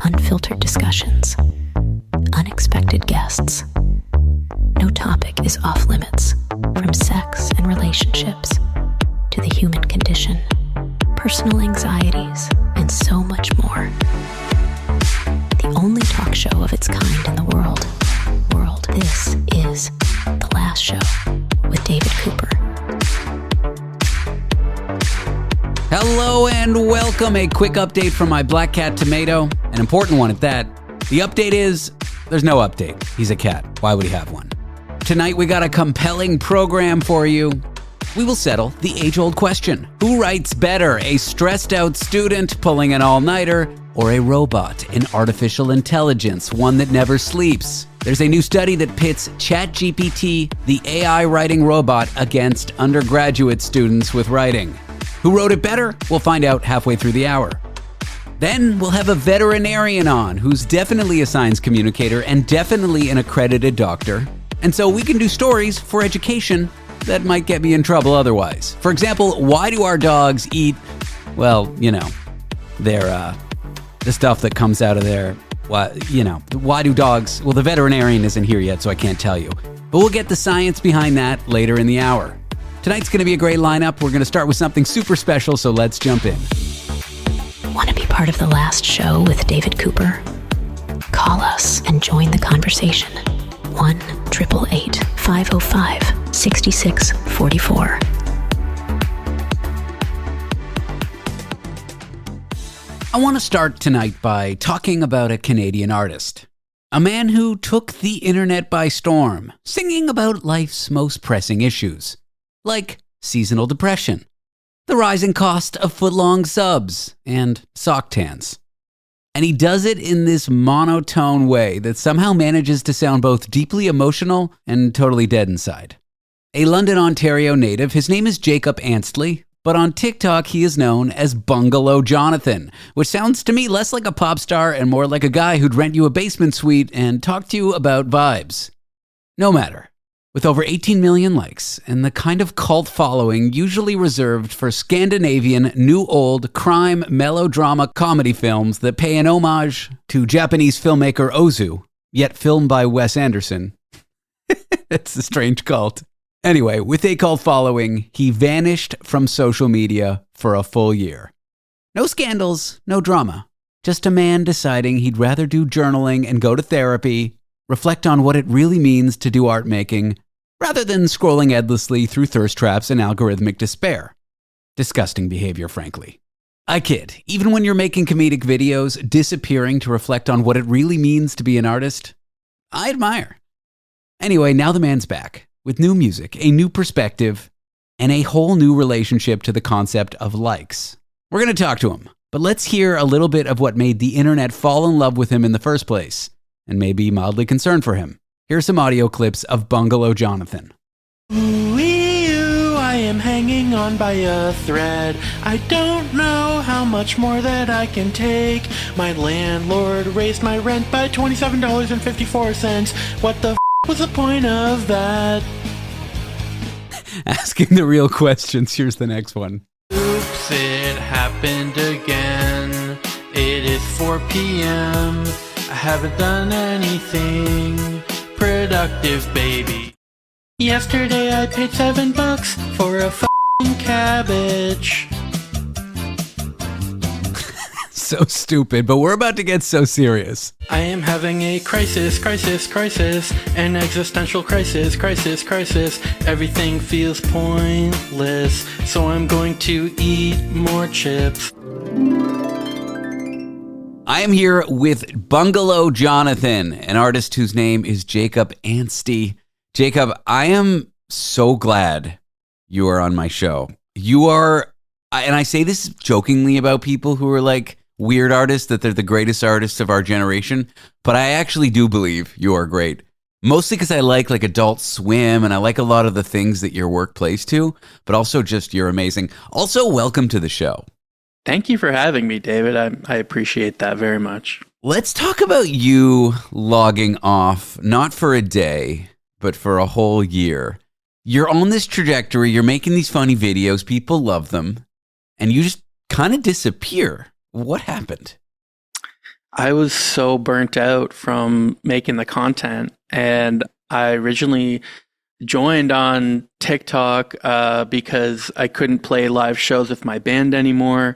unfiltered discussions, unexpected guests. No topic is off limits, from sex and relationships to the human condition, personal anxieties, and so much more. The only talk show of its kind in the world. This is The Last Show with David Cooper. Hello and welcome. A quick update from my black cat Tomato, an important one at that. The update is, there's no update. He's a cat. Why would he have one? Tonight we got a compelling program for you. We will settle the age-old question. Who writes better, a stressed-out student pulling an all-nighter, or a robot, an artificial intelligence, one that never sleeps? There's a new study that pits ChatGPT, the AI writing robot, against undergraduate students with writing. Who wrote it better? We'll find out halfway through the hour. Then we'll have a veterinarian on who's definitely a science communicator and definitely an accredited doctor. And so we can do stories for education that might get me in trouble otherwise. For example, why do our dogs eat, well, you know, the stuff that comes out of their, why do dogs, well, the veterinarian isn't here yet, so I can't tell you. But we'll get the science behind that later in the hour. Tonight's going to be a great lineup. We're going to start with something super special, so let's jump in. Want to be part of The Last Show with David Cooper? Call us and join the conversation. 1-888-505-6644. I want to start tonight by talking about a Canadian artist. A man who took the internet by storm, singing about life's most pressing issues, like seasonal depression, the rising cost of footlong subs, and sock tans. And he does it in this monotone way that somehow manages to sound both deeply emotional and totally dead inside. A London, Ontario native, his name is Jacob Anstey, but on TikTok he is known as Bungalow Jonathan, which sounds to me less like a pop star and more like a guy who'd rent you a basement suite and talk to you about vibes. No matter. With over 18 million likes and the kind of cult following usually reserved for Scandinavian, new-old, crime, melodrama comedy films that pay an homage to Japanese filmmaker Ozu, yet filmed by Wes Anderson. It's a strange cult. Anyway, with a cult following, he vanished from social media for a full year. No scandals, no drama. Just a man deciding he'd rather do journaling and go to therapy, reflect on what it really means to do art making, rather than scrolling endlessly through thirst traps and algorithmic despair. Disgusting behavior, frankly. I kid. Even when you're making comedic videos, disappearing to reflect on what it really means to be an artist, I admire. Anyway, now the man's back, with new music, a new perspective, and a whole new relationship to the concept of likes. We're going to talk to him, but let's hear a little bit of what made the internet fall in love with him in the first place, and maybe mildly concerned for him. Here's some audio clips of Bungalow Jonathan. Ooh, I am hanging on by a thread. I don't know how much more that I can take. My landlord raised my rent by $27.54. What the was the point of that? Asking the real questions. Here's the next one. Oops, it happened again. It is 4 p.m. I haven't done anything productive, baby. Yesterday I paid $7 for a f***ing cabbage. So stupid, but we're about to get so serious. I am having a crisis, an existential crisis. Everything feels pointless, so I'm going to eat more chips. I am here with Bungalow Jonathan, an artist whose name is Jacob Anstey. Jacob, I am so glad you are on my show. You are, and I say this jokingly about people who are like weird artists, that they're the greatest artists of our generation, but I actually do believe you are great. Mostly because I like Adult Swim, and I like a lot of the things that your work plays to, but also just you're amazing. Also, welcome to the show. Thank you for having me, David. I appreciate that very much. Let's talk about you logging off, not for a day, but for a whole year. You're on this trajectory, you're making these funny videos, people love them, and you just kind of disappear. What happened? I was so burnt out from making the content, and I originally joined on TikTok because I couldn't play live shows with my band anymore.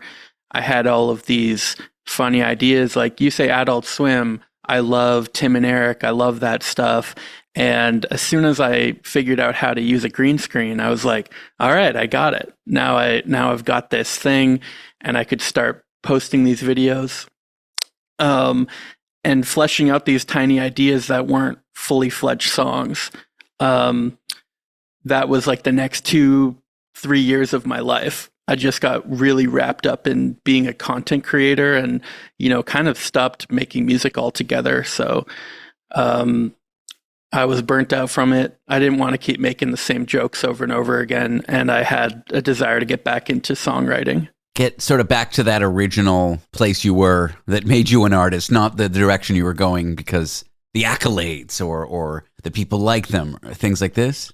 I had all of these funny ideas, like you say Adult Swim. I love Tim and Eric. I love that stuff. And as soon as I figured out how to use a green screen, I was like, all right, I got it. Now I've got this thing, and I could start posting these videos. And fleshing out these tiny ideas that weren't fully fledged songs. That was like the next 2-3 years of my life. I just got really wrapped up in being a content creator and, kind of stopped making music altogether. So I was burnt out from it. I didn't want to keep making the same jokes over and over again. And I had a desire to get back into songwriting. Get sort of back to that original place you were that made you an artist, not the direction you were going because the accolades or the people like them, or things like this?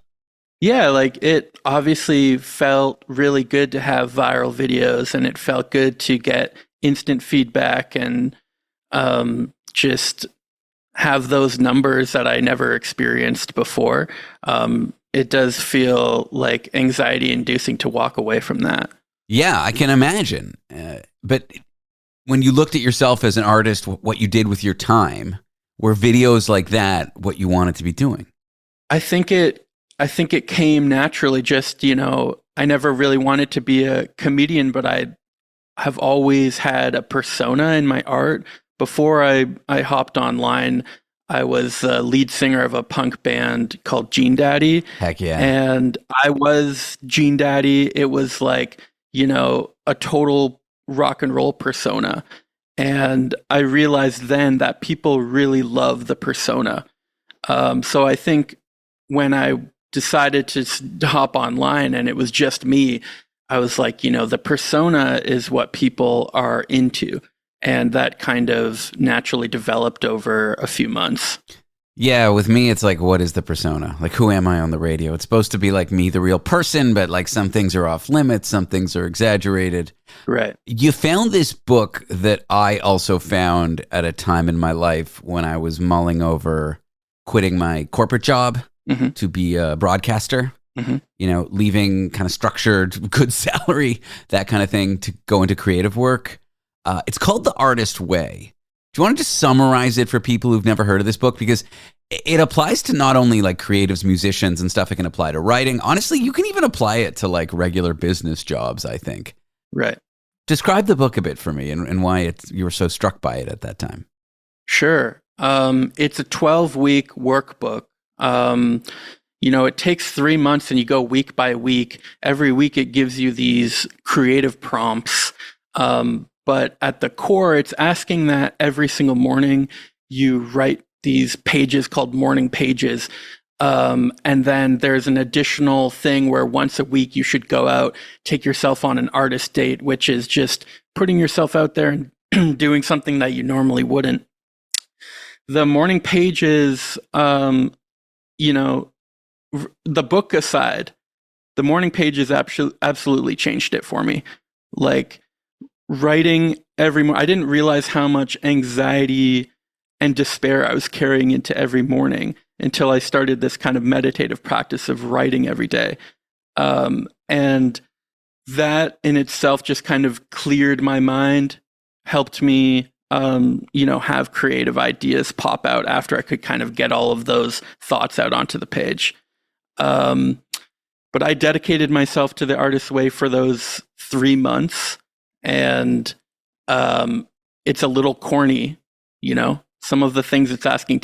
Yeah, like it obviously felt really good to have viral videos, and it felt good to get instant feedback and just have those numbers that I never experienced before. It does feel like anxiety inducing to walk away from that. Yeah, I can imagine. But when you looked at yourself as an artist, what you did with your time, were videos like that what you wanted to be doing? I think it came naturally. Just, I never really wanted to be a comedian, but I have always had a persona in my art. Before I hopped online, I was the lead singer of a punk band called Gene Daddy. Heck yeah. And I was Gene Daddy. It was like, a total rock and roll persona. And I realized then that people really love the persona. So I think when I decided to hop online and it was just me, I was like, the persona is what people are into. And that kind of naturally developed over a few months. Yeah, with me, it's like, what is the persona? Like, who am I on the radio? It's supposed to be like me, the real person, but like some things are off limits, some things are exaggerated. Right. You found this book that I also found at a time in my life when I was mulling over quitting my corporate job to be a broadcaster, leaving kind of structured, good salary, that kind of thing to go into creative work. It's called The Artist Way. Do you want to just summarize it for people who've never heard of this book? Because it applies to not only like creatives, musicians and stuff. It can apply to writing. Honestly, you can even apply it to like regular business jobs, I think. Right. Describe the book a bit for me and why you were so struck by it at that time. Sure. It's a 12-week workbook. It takes 3 months and you go week by week. Every week it gives you these creative prompts. But at the core, it's asking that every single morning you write these pages called morning pages. And then there's an additional thing where once a week you should go out, take yourself on an artist date, which is just putting yourself out there and doing something that you normally wouldn't. The morning pages, the book aside, the morning pages absolutely changed it for me. Like, writing every morning, I didn't realize how much anxiety and despair I was carrying into every morning until I started this kind of meditative practice of writing every day. And that in itself just kind of cleared my mind, helped me, have creative ideas pop out after I could kind of get all of those thoughts out onto the page. But I dedicated myself to The Artist's Way for those 3 months. And it's a little corny, some of the things it's asking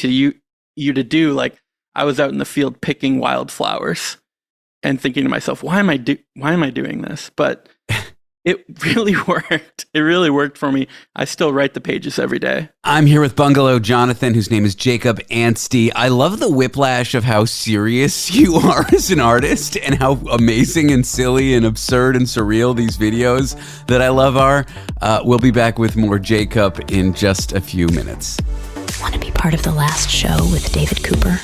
you to do. Like, I was out in the field picking wildflowers and thinking to myself, why am I doing this? But it really worked. It really worked for me. I still write the pages every day. I'm here with Bungalow Jonathan, whose name is Jacob Anstey. I love the whiplash of how serious you are as an artist and how amazing and silly and absurd and surreal these videos that I love are. We'll be back with more Jacob in just a few minutes. Want to be part of the last show with David Cooper?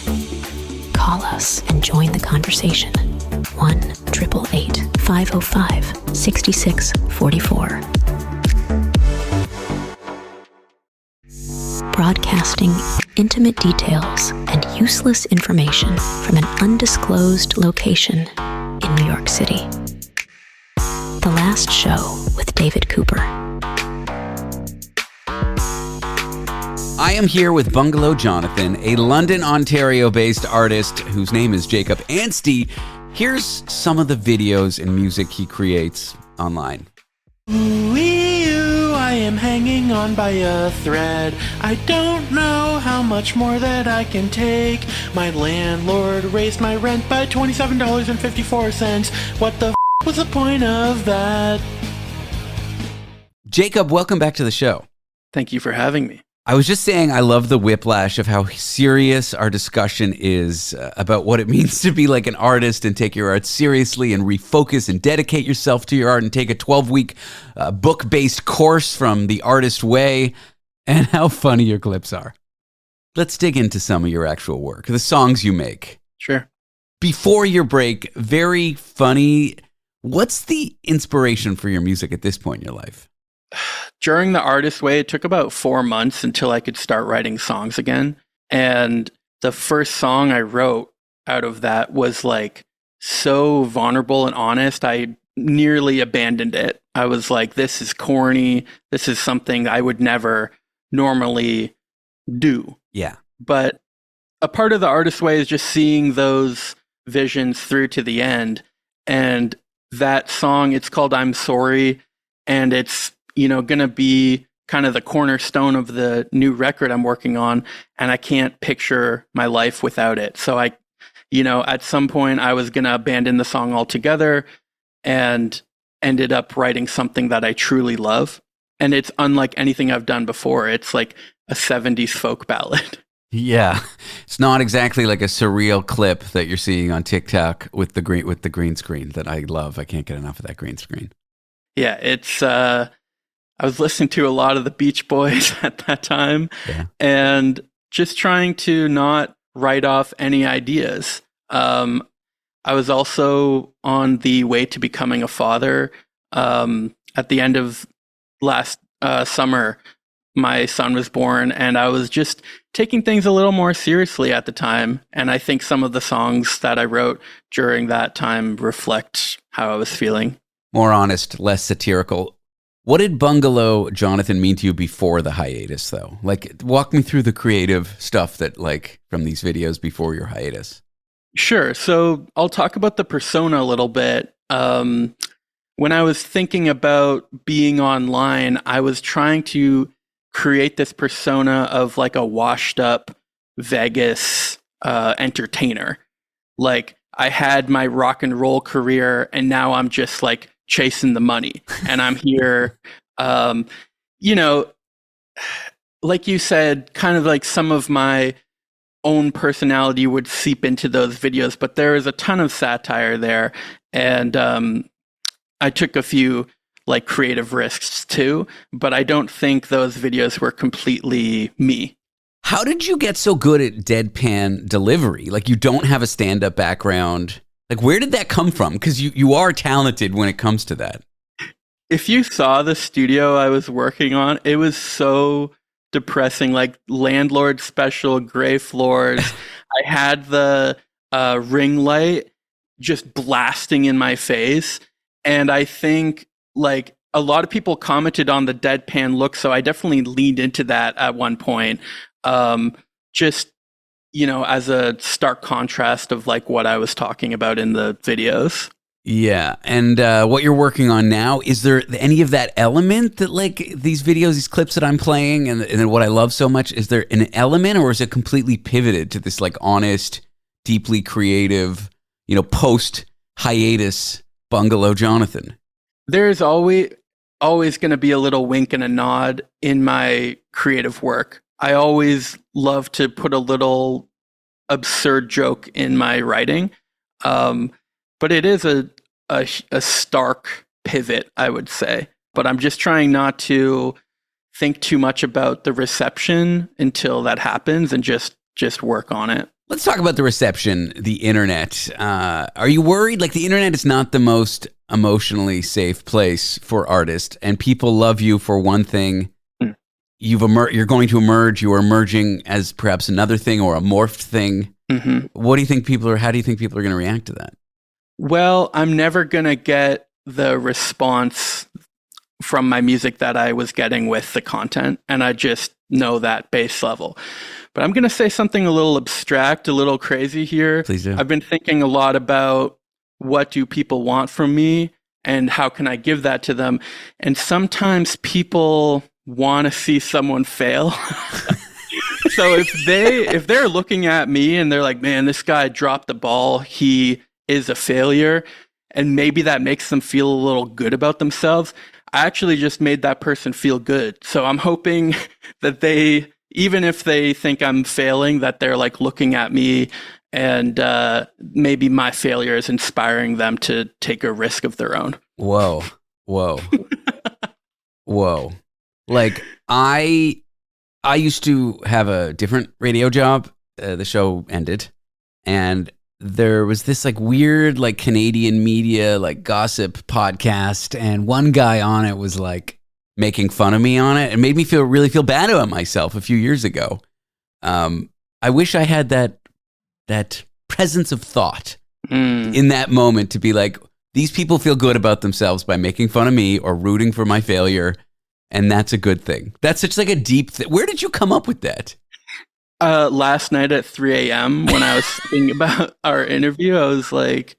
Call us and join the conversation. 1-888-505-6644. broadcasting intimate details and useless information from an undisclosed location in New York City. The Last Show with David Cooper. I am here with Bungalow Jonathan, a London, Ontario-based artist whose name is Jacob Anstey. Here's some of the videos and music he creates online. Ooh, I am hanging on by a thread. I don't know how much more that I can take. My landlord raised my rent by $27.54. What the was the point of that? Jacob, welcome back to the show. Thank you for having me. I was just saying I love the whiplash of how serious our discussion is about what it means to be like an artist and take your art seriously and refocus and dedicate yourself to your art and take a 12-week book-based course from The Artist Way, and how funny your clips are. Let's dig into some of your actual work, the songs you make. Sure. Before your break, very funny. What's the inspiration for your music at this point in your life? During The Artist Way, it took about 4 months until I could start writing songs again. And the first song I wrote out of that was like so vulnerable and honest, I nearly abandoned it. I was like, this is corny. This is something I would never normally do. Yeah. But a part of The Artist Way is just seeing those visions through to the end. And that song, it's called I'm Sorry. And it's going to be kind of the cornerstone of the new record I'm working on. And I can't picture my life without it. So at some point I was going to abandon the song altogether and ended up writing something that I truly love. And it's unlike anything I've done before. It's like a 70s folk ballad. Yeah. It's not exactly like a surreal clip that you're seeing on TikTok with the green screen that I love. I can't get enough of that green screen. Yeah, it's I was listening to a lot of the Beach Boys at that time, and just trying to not write off any ideas. I was also on the way to becoming a father. At the end of last summer, my son was born, and I was just taking things a little more seriously at the time. And I think some of the songs that I wrote during that time reflect how I was feeling. More honest, less satirical. What did Bungalow Jonathan mean to you before the hiatus, though? Like, walk me through the creative stuff that, like, from these videos before your hiatus. Sure. So I'll talk about the persona a little bit. When I was thinking about being online, I was trying to create this persona of like a washed up Vegas entertainer. Like, I had my rock and roll career, and now I'm just like chasing the money, and I'm here, like you said, kind of like some of my own personality would seep into those videos, but there is a ton of satire there. And I took a few like creative risks too, but I don't think those videos were completely me. How did you get so good at deadpan delivery? Like, you don't have a stand-up background. Like, where did that come from? Because you are talented when it comes to that. If you saw the studio I was working on, it was so depressing. Like, Landlord special, gray floors. I had the ring light just blasting in my face. And I think, like, a lot of people commented on the deadpan look, so I definitely leaned into that at one point. As a stark contrast of like what I was talking about in the videos. Yeah. And what you're working on now, is there any of that element that, like, these videos, these clips that I'm playing and what I love so much, is there an element, or is it completely pivoted to this like honest, deeply creative, post hiatus Bungalow Jonathan? There's always going to be a little wink and a nod in my creative work. I always love to put a little absurd joke in my writing. But it is a stark pivot, I would say. But I'm just trying not to think too much about the reception until that happens, and just work on it. Let's talk about the reception, the internet. Are you worried? Like, the internet is not the most emotionally safe place for artists, and people love you for one thing you're going to emerge, you are emerging as perhaps another thing or a morphed thing. Mm-hmm. How do you think people are going to react to that? Well, I'm never going to get the response from my music that I was getting with the content. And I just know that base level. But I'm going to say something a little abstract, a little crazy here. Please do. I've been thinking a lot about what do people want from me and how can I give that to them? And sometimes people want to see someone fail. So if they're looking at me and they're like, man, this guy dropped the ball, he is a failure, and maybe that makes them feel a little good about themselves, I actually just made that person feel good. So I'm hoping that they, even if they think I'm failing, that they're like looking at me and maybe my failure is inspiring them to take a risk of their own. Whoa. Whoa. Like I used to have a different radio job. The show ended, and there was this like weird like Canadian media like gossip podcast, and one guy on it was like making fun of me on it. It made me really feel bad about myself a few years ago. I wish I had that presence of thought in that moment to be like, these people feel good about themselves by making fun of me or rooting for my failure. And that's a good thing. That's such like a deep thing. Where did you come up with that? Last night at 3 a.m. when I was thinking about our interview, I was like,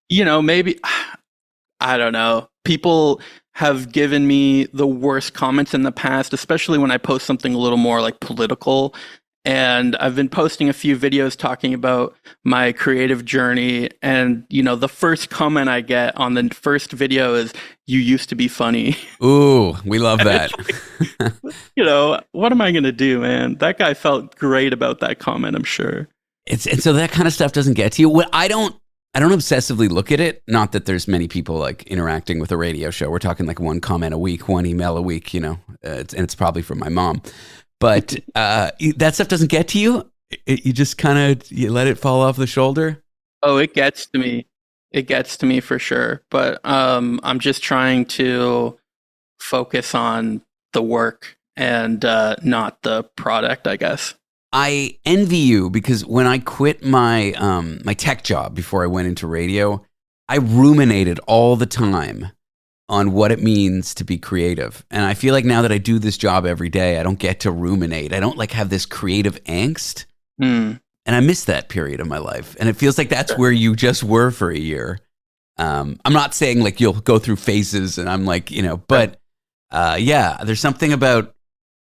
maybe, I don't know. People have given me the worst comments in the past, especially when I post something a little more like political. And I've been posting a few videos talking about my creative journey. And, the first comment I get on the first video is, "You used to be funny." Ooh, we love that. What am I going to do, man? That guy felt great about that comment, I'm sure. And so that kind of stuff doesn't get to you. Well, I don't obsessively look at it. Not that there's many people like interacting with a radio show. We're talking like one comment a week, one email a week, and it's probably from my mom. But that stuff doesn't get to you. You just kind of let it fall off the shoulder. Oh, it gets to me. It gets to me for sure. But I'm just trying to focus on the work and not the product, I guess. I envy you because when I quit my my tech job before I went into radio, I ruminated all the time on what it means to be creative. And I feel like now that I do this job every day, I don't get to ruminate. I don't like have this creative angst. And I miss that period of my life. And it feels like that's where you just were for a year. I'm not saying like you'll go through phases and I'm like, but there's something about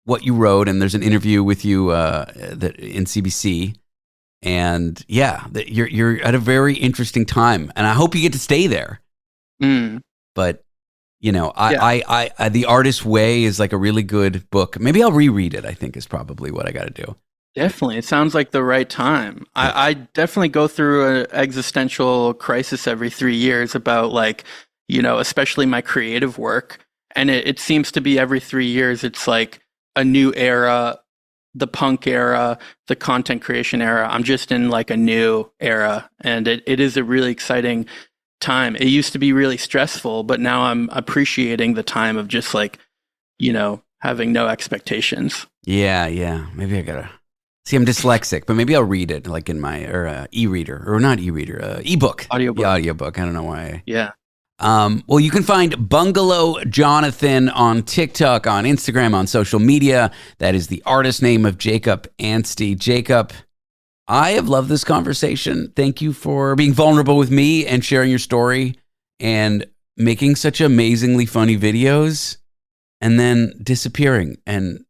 what you wrote, and there's an interview with you that in CBC. And you're at a very interesting time, and I hope you get to stay there. But I The Artist's Way is like a really good book. Maybe I'll reread it, I think is probably what I got to do. Definitely. It sounds like the right time. I definitely go through an existential crisis every 3 years about like, especially my creative work. And it seems to be every 3 years, it's like a new era, the punk era, the content creation era. I'm just in like a new era, and it is a really exciting time. It used to be really stressful, but now I'm appreciating the time of just like, having no expectations. Yeah. Maybe I gotta see. I'm dyslexic, but maybe I'll read it like in my e-reader or not e-reader, ebook. Audiobook. Yeah, audiobook. I don't know why. Yeah. Well, you can find Bungalow Jonathan on TikTok, on Instagram, on social media. That is the artist name of Jacob Anstey. Jacob, I have loved this conversation. Thank you for being vulnerable with me and sharing your story and making such amazingly funny videos and then disappearing and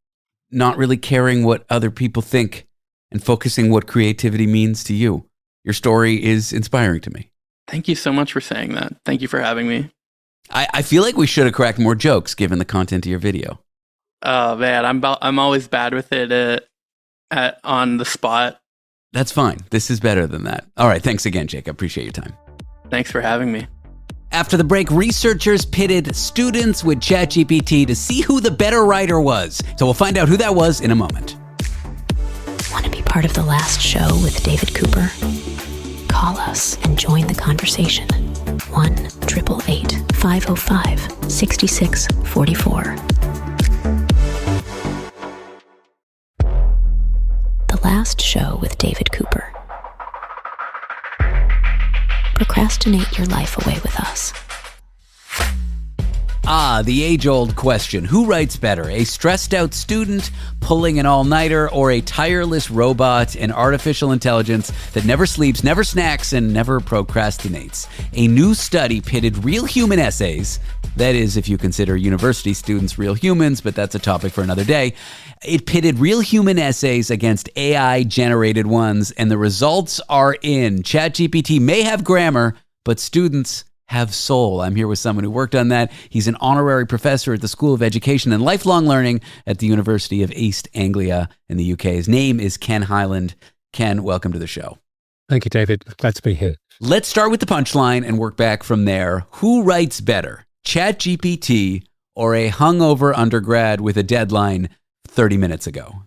not really caring what other people think and focusing what creativity means to you. Your story is inspiring to me. Thank you so much for saying that. Thank you for having me. I feel like we should have cracked more jokes given the content of your video. Oh man, I'm always bad with it on the spot. That's fine. This is better than that. All right. Thanks again, Jake. I appreciate your time. Thanks for having me. After the break, researchers pitted students with ChatGPT to see who the better writer was. So we'll find out who that was in a moment. Want to be part of the last show with David Cooper? Call us and join the conversation. 1-888-505-6644. last show with David Cooper. Procrastinate your life away with us. The age-old question. Who writes better? A stressed-out student pulling an all-nighter, or a tireless robot and artificial intelligence that never sleeps, never snacks, and never procrastinates? A new study pitted real human essays, that is, if you consider university students real humans, but that's a topic for another day. It pitted real human essays against AI-generated ones, and the results are in. ChatGPT may have grammar, but students have soul. I'm here with someone who worked on that. He's an honorary professor at the School of Education and Lifelong Learning at the University of East Anglia in the UK. His name is Ken Hyland. Ken, welcome to the show. Thank you, David. Glad to be here. Let's start with the punchline and work back from there. Who writes better, ChatGPT or a hungover undergrad with a deadline 30 minutes ago?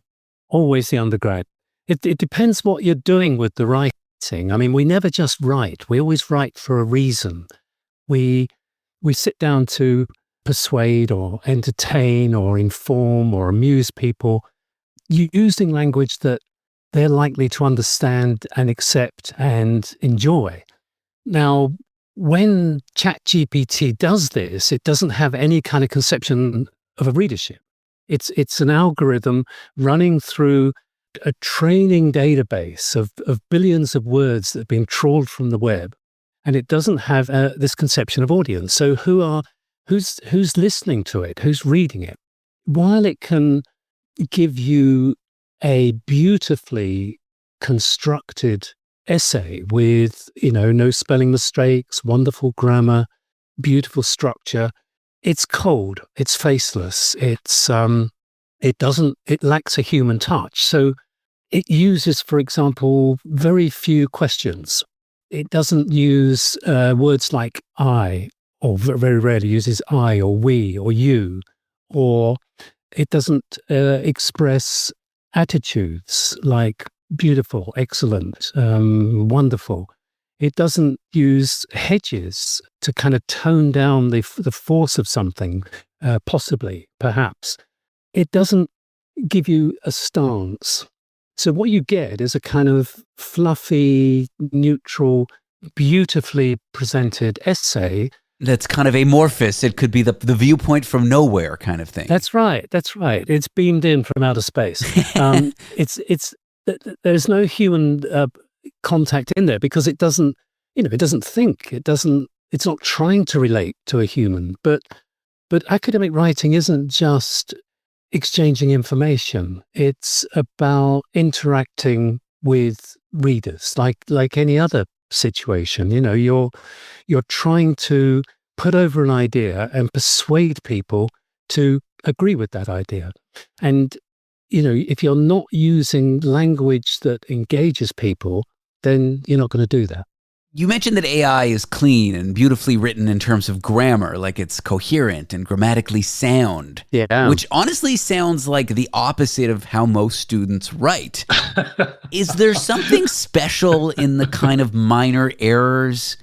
Always the undergrad. It depends what you're doing with the writing. I mean, we never just write. We always write for a reason. We sit down to persuade or entertain or inform or amuse people using language that they're likely to understand and accept and enjoy. Now, when ChatGPT does this, it doesn't have any kind of conception of a readership. It's an algorithm running through a training database of billions of words that have been trawled from the web. And it doesn't have this conception of audience. So who's listening to it? Who's reading it? While it can give you a beautifully constructed essay with, no spelling mistakes, wonderful grammar, beautiful structure, it's cold, it's faceless, it lacks a human touch. So it uses, for example, very few questions. It doesn't use words like I, or very rarely uses I or we or you, or it doesn't express attitudes like beautiful, excellent, wonderful. It doesn't use hedges to kind of tone down the force of something, possibly, perhaps. It doesn't give you a stance. So what you get is a kind of fluffy, neutral, beautifully presented essay. That's kind of amorphous. It could be the viewpoint from nowhere kind of thing. That's right. It's beamed in from outer space. There's no human contact in there because it doesn't think. It's not trying to relate to a human. But academic writing isn't just exchanging information. It's about interacting with readers, like any other situation. You're trying to put over an idea and persuade people to agree with that idea. And if you're not using language that engages people, then you're not going to do that. You mentioned that AI is clean and beautifully written in terms of grammar, like it's coherent and grammatically sound. Yeah. Which honestly sounds like the opposite of how most students write. Is there something special in the kind of minor errors?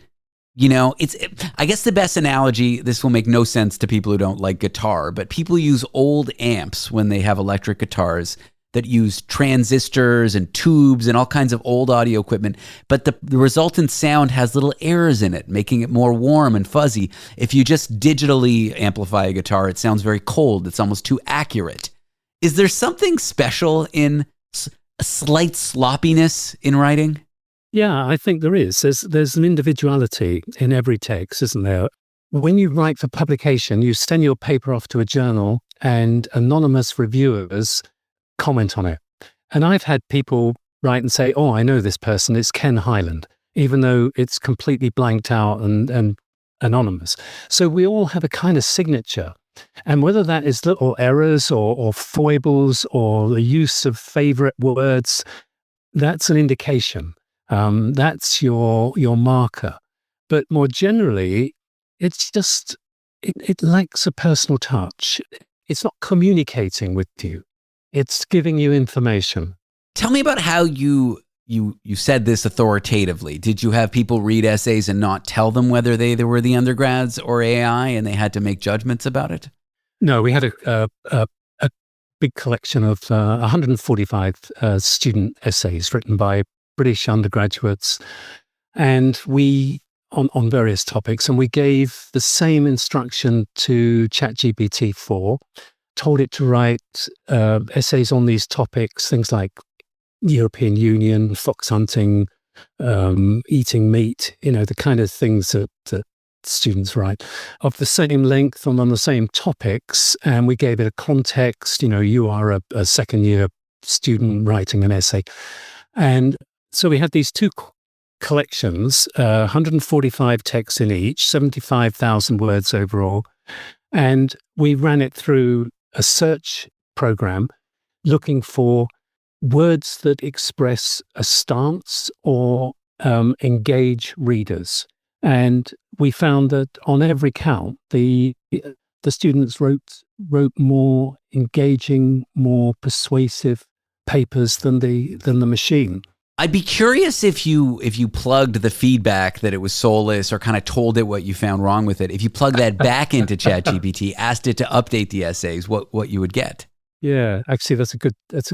I guess the best analogy, this will make no sense to people who don't like guitar, but people use old amps when they have electric guitars that use transistors and tubes and all kinds of old audio equipment, but the resultant sound has little errors in it, making it more warm and fuzzy. If you just digitally amplify a guitar, it sounds very cold. It's almost too accurate. Is there something special in a slight sloppiness in writing? Yeah, I think there is. There's an individuality in every text, isn't there? When you write for publication, you send your paper off to a journal and anonymous reviewers comment on it. And I've had people write and say, I know this person, it's Ken Hyland, even though it's completely blanked out and anonymous. So we all have a kind of signature. And whether that is little errors or foibles or the use of favorite words, that's an indication. That's your marker. But more generally, it's just, it lacks a personal touch. It's not communicating with you. It's giving you information. Tell me about how you said this authoritatively. Did you have people read essays and not tell them whether they were the undergrads or AI and they had to make judgments about it? No, we had a big collection of 145 student essays written by British undergraduates, and we on various topics, and we gave the same instruction to ChatGPT-4, told it to write essays on these topics, things like European Union, fox hunting, eating meat, the kind of things that students write, of the same length and on the same topics. And we gave it a context. You are a second year student writing an essay. And so we had these two collections, 145 texts in each, 75,000 words overall. And we ran it through a search program looking for words that express a stance or engage readers. And we found that on every count, the students wrote more engaging, more persuasive papers than the machine. I'd be curious if you plugged the feedback that it was soulless or kind of told it what you found wrong with it. If you plug that back into ChatGPT, asked it to update the essays, what you would get. Yeah, actually, that's a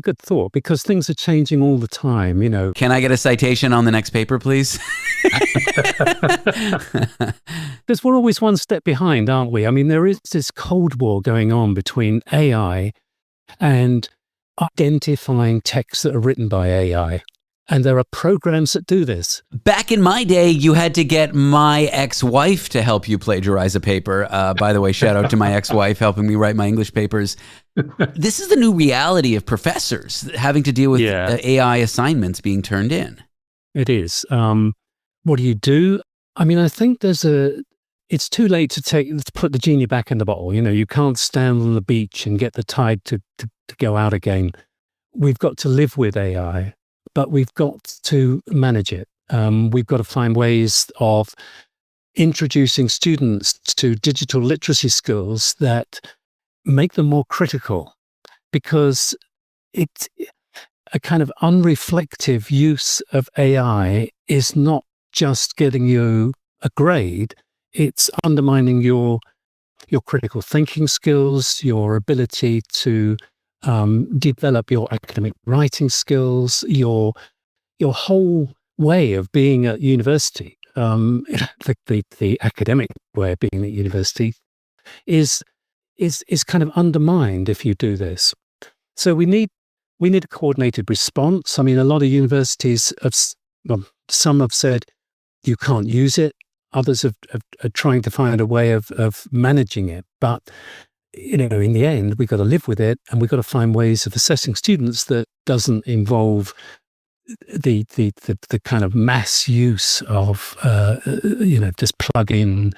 good thought, because things are changing all the time. Can I get a citation on the next paper, please? Because we're always one step behind, aren't we? I mean, there is this Cold War going on between AI and identifying texts that are written by AI. And there are programs that do this. Back in my day, you had to get my ex-wife to help you plagiarize a paper. By the way, shout out to my ex-wife helping me write my English papers. This is the new reality of professors having to deal with AI assignments being turned in. It is. What do you do? I mean, I think it's too late to put the genie back in the bottle. You can't stand on the beach and get the tide to go out again. We've got to live with AI. But we've got to manage it. We've got to find ways of introducing students to digital literacy skills that make them more critical, because it's a kind of unreflective use of AI is not just getting you a grade, it's undermining your critical thinking skills, your ability to develop your academic writing skills, your whole way of being at university. The academic way of being at university is kind of undermined if you do this. So we need a coordinated response. I mean, a lot of universities some have said you can't use it. Others are trying to find a way of managing it, but in the end, we've got to live with it, and we've got to find ways of assessing students that doesn't involve the kind of mass use of just plug in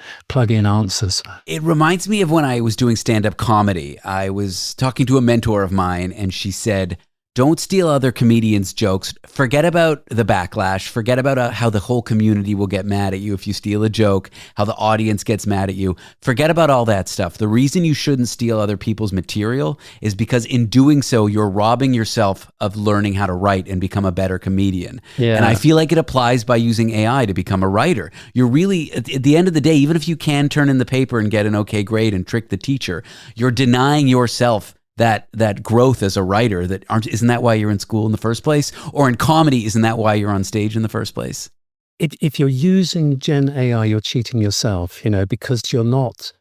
answers. It reminds me of when I was doing stand-up comedy. I was talking to a mentor of mine, and she said, don't steal other comedians' jokes. Forget about the backlash. Forget about how the whole community will get mad at you if you steal a joke, how the audience gets mad at you. Forget about all that stuff. The reason you shouldn't steal other people's material is because in doing so, you're robbing yourself of learning how to write and become a better comedian. Yeah. And I feel like it applies by using AI to become a writer. You're really, at the end of the day, even if you can turn in the paper and get an okay grade and trick the teacher, you're denying yourself that growth as a writer. Isn't that why you're in school in the first place? Or in comedy, isn't that why you're on stage in the first place? If you're using Gen AI, you're cheating yourself, because you're not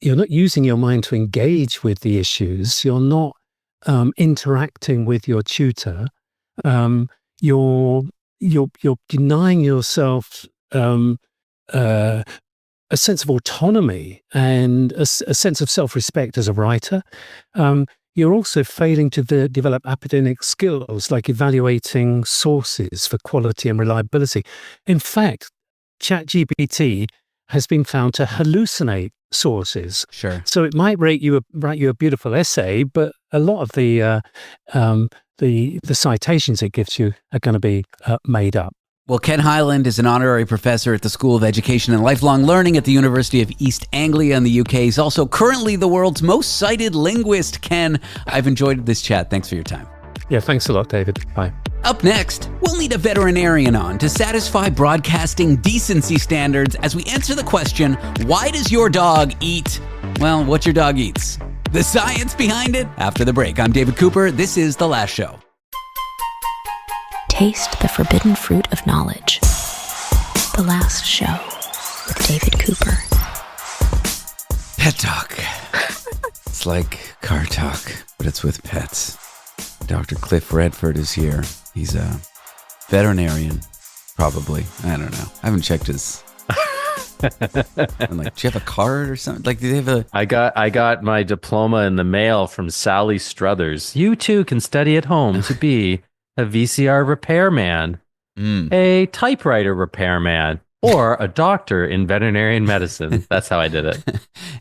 using your mind to engage with the issues. You're not interacting with your tutor. You're denying yourself a sense of autonomy and a sense of self-respect as a writer. You're also failing to develop academic skills like evaluating sources for quality and reliability. In fact, ChatGPT has been found to hallucinate sources. Sure. So it might write you a beautiful essay, but a lot of the citations it gives you are going to be made up. Well, Ken Hyland is an honorary professor at the School of Education and Lifelong Learning at the University of East Anglia in the UK. He's also currently the world's most cited linguist. Ken, I've enjoyed this chat. Thanks for your time. Yeah, thanks a lot, David. Bye. Up next, we'll need a veterinarian on to satisfy broadcasting decency standards as we answer the question, why does your dog eat, well, what your dog eats? The science behind it after the break. I'm David Cooper. This is The Last Show. Taste the forbidden fruit of knowledge. The Last Show with David Cooper. Pet talk. It's like car talk, but it's with pets. Dr. Cliff Redford is here. He's a veterinarian, probably. I don't know. I haven't checked his... I'm like, do you have a card or something? Like, do they have a... I got my diploma in the mail from Sally Struthers. You too can study at home to be a VCR repairman, a typewriter repairman, or a doctor in veterinarian medicine. That's how I did it.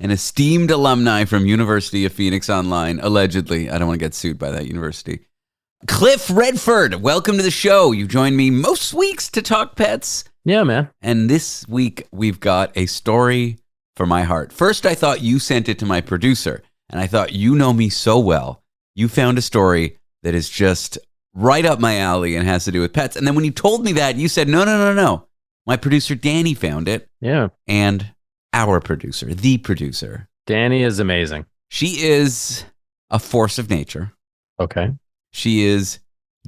An esteemed alumni from University of Phoenix Online, allegedly. I don't want to get sued by that university. Cliff Redford, welcome to the show. You join me most weeks to talk pets. Yeah, man. And this week, we've got a story for my heart. First, I thought you sent it to my producer, and I thought, you know me so well. You found a story that is just right up my alley and has to do with pets. And then when you told me that, you said, no. My producer, Danny, found it. Yeah. And our producer, the producer. Danny is amazing. She is a force of nature. Okay. She is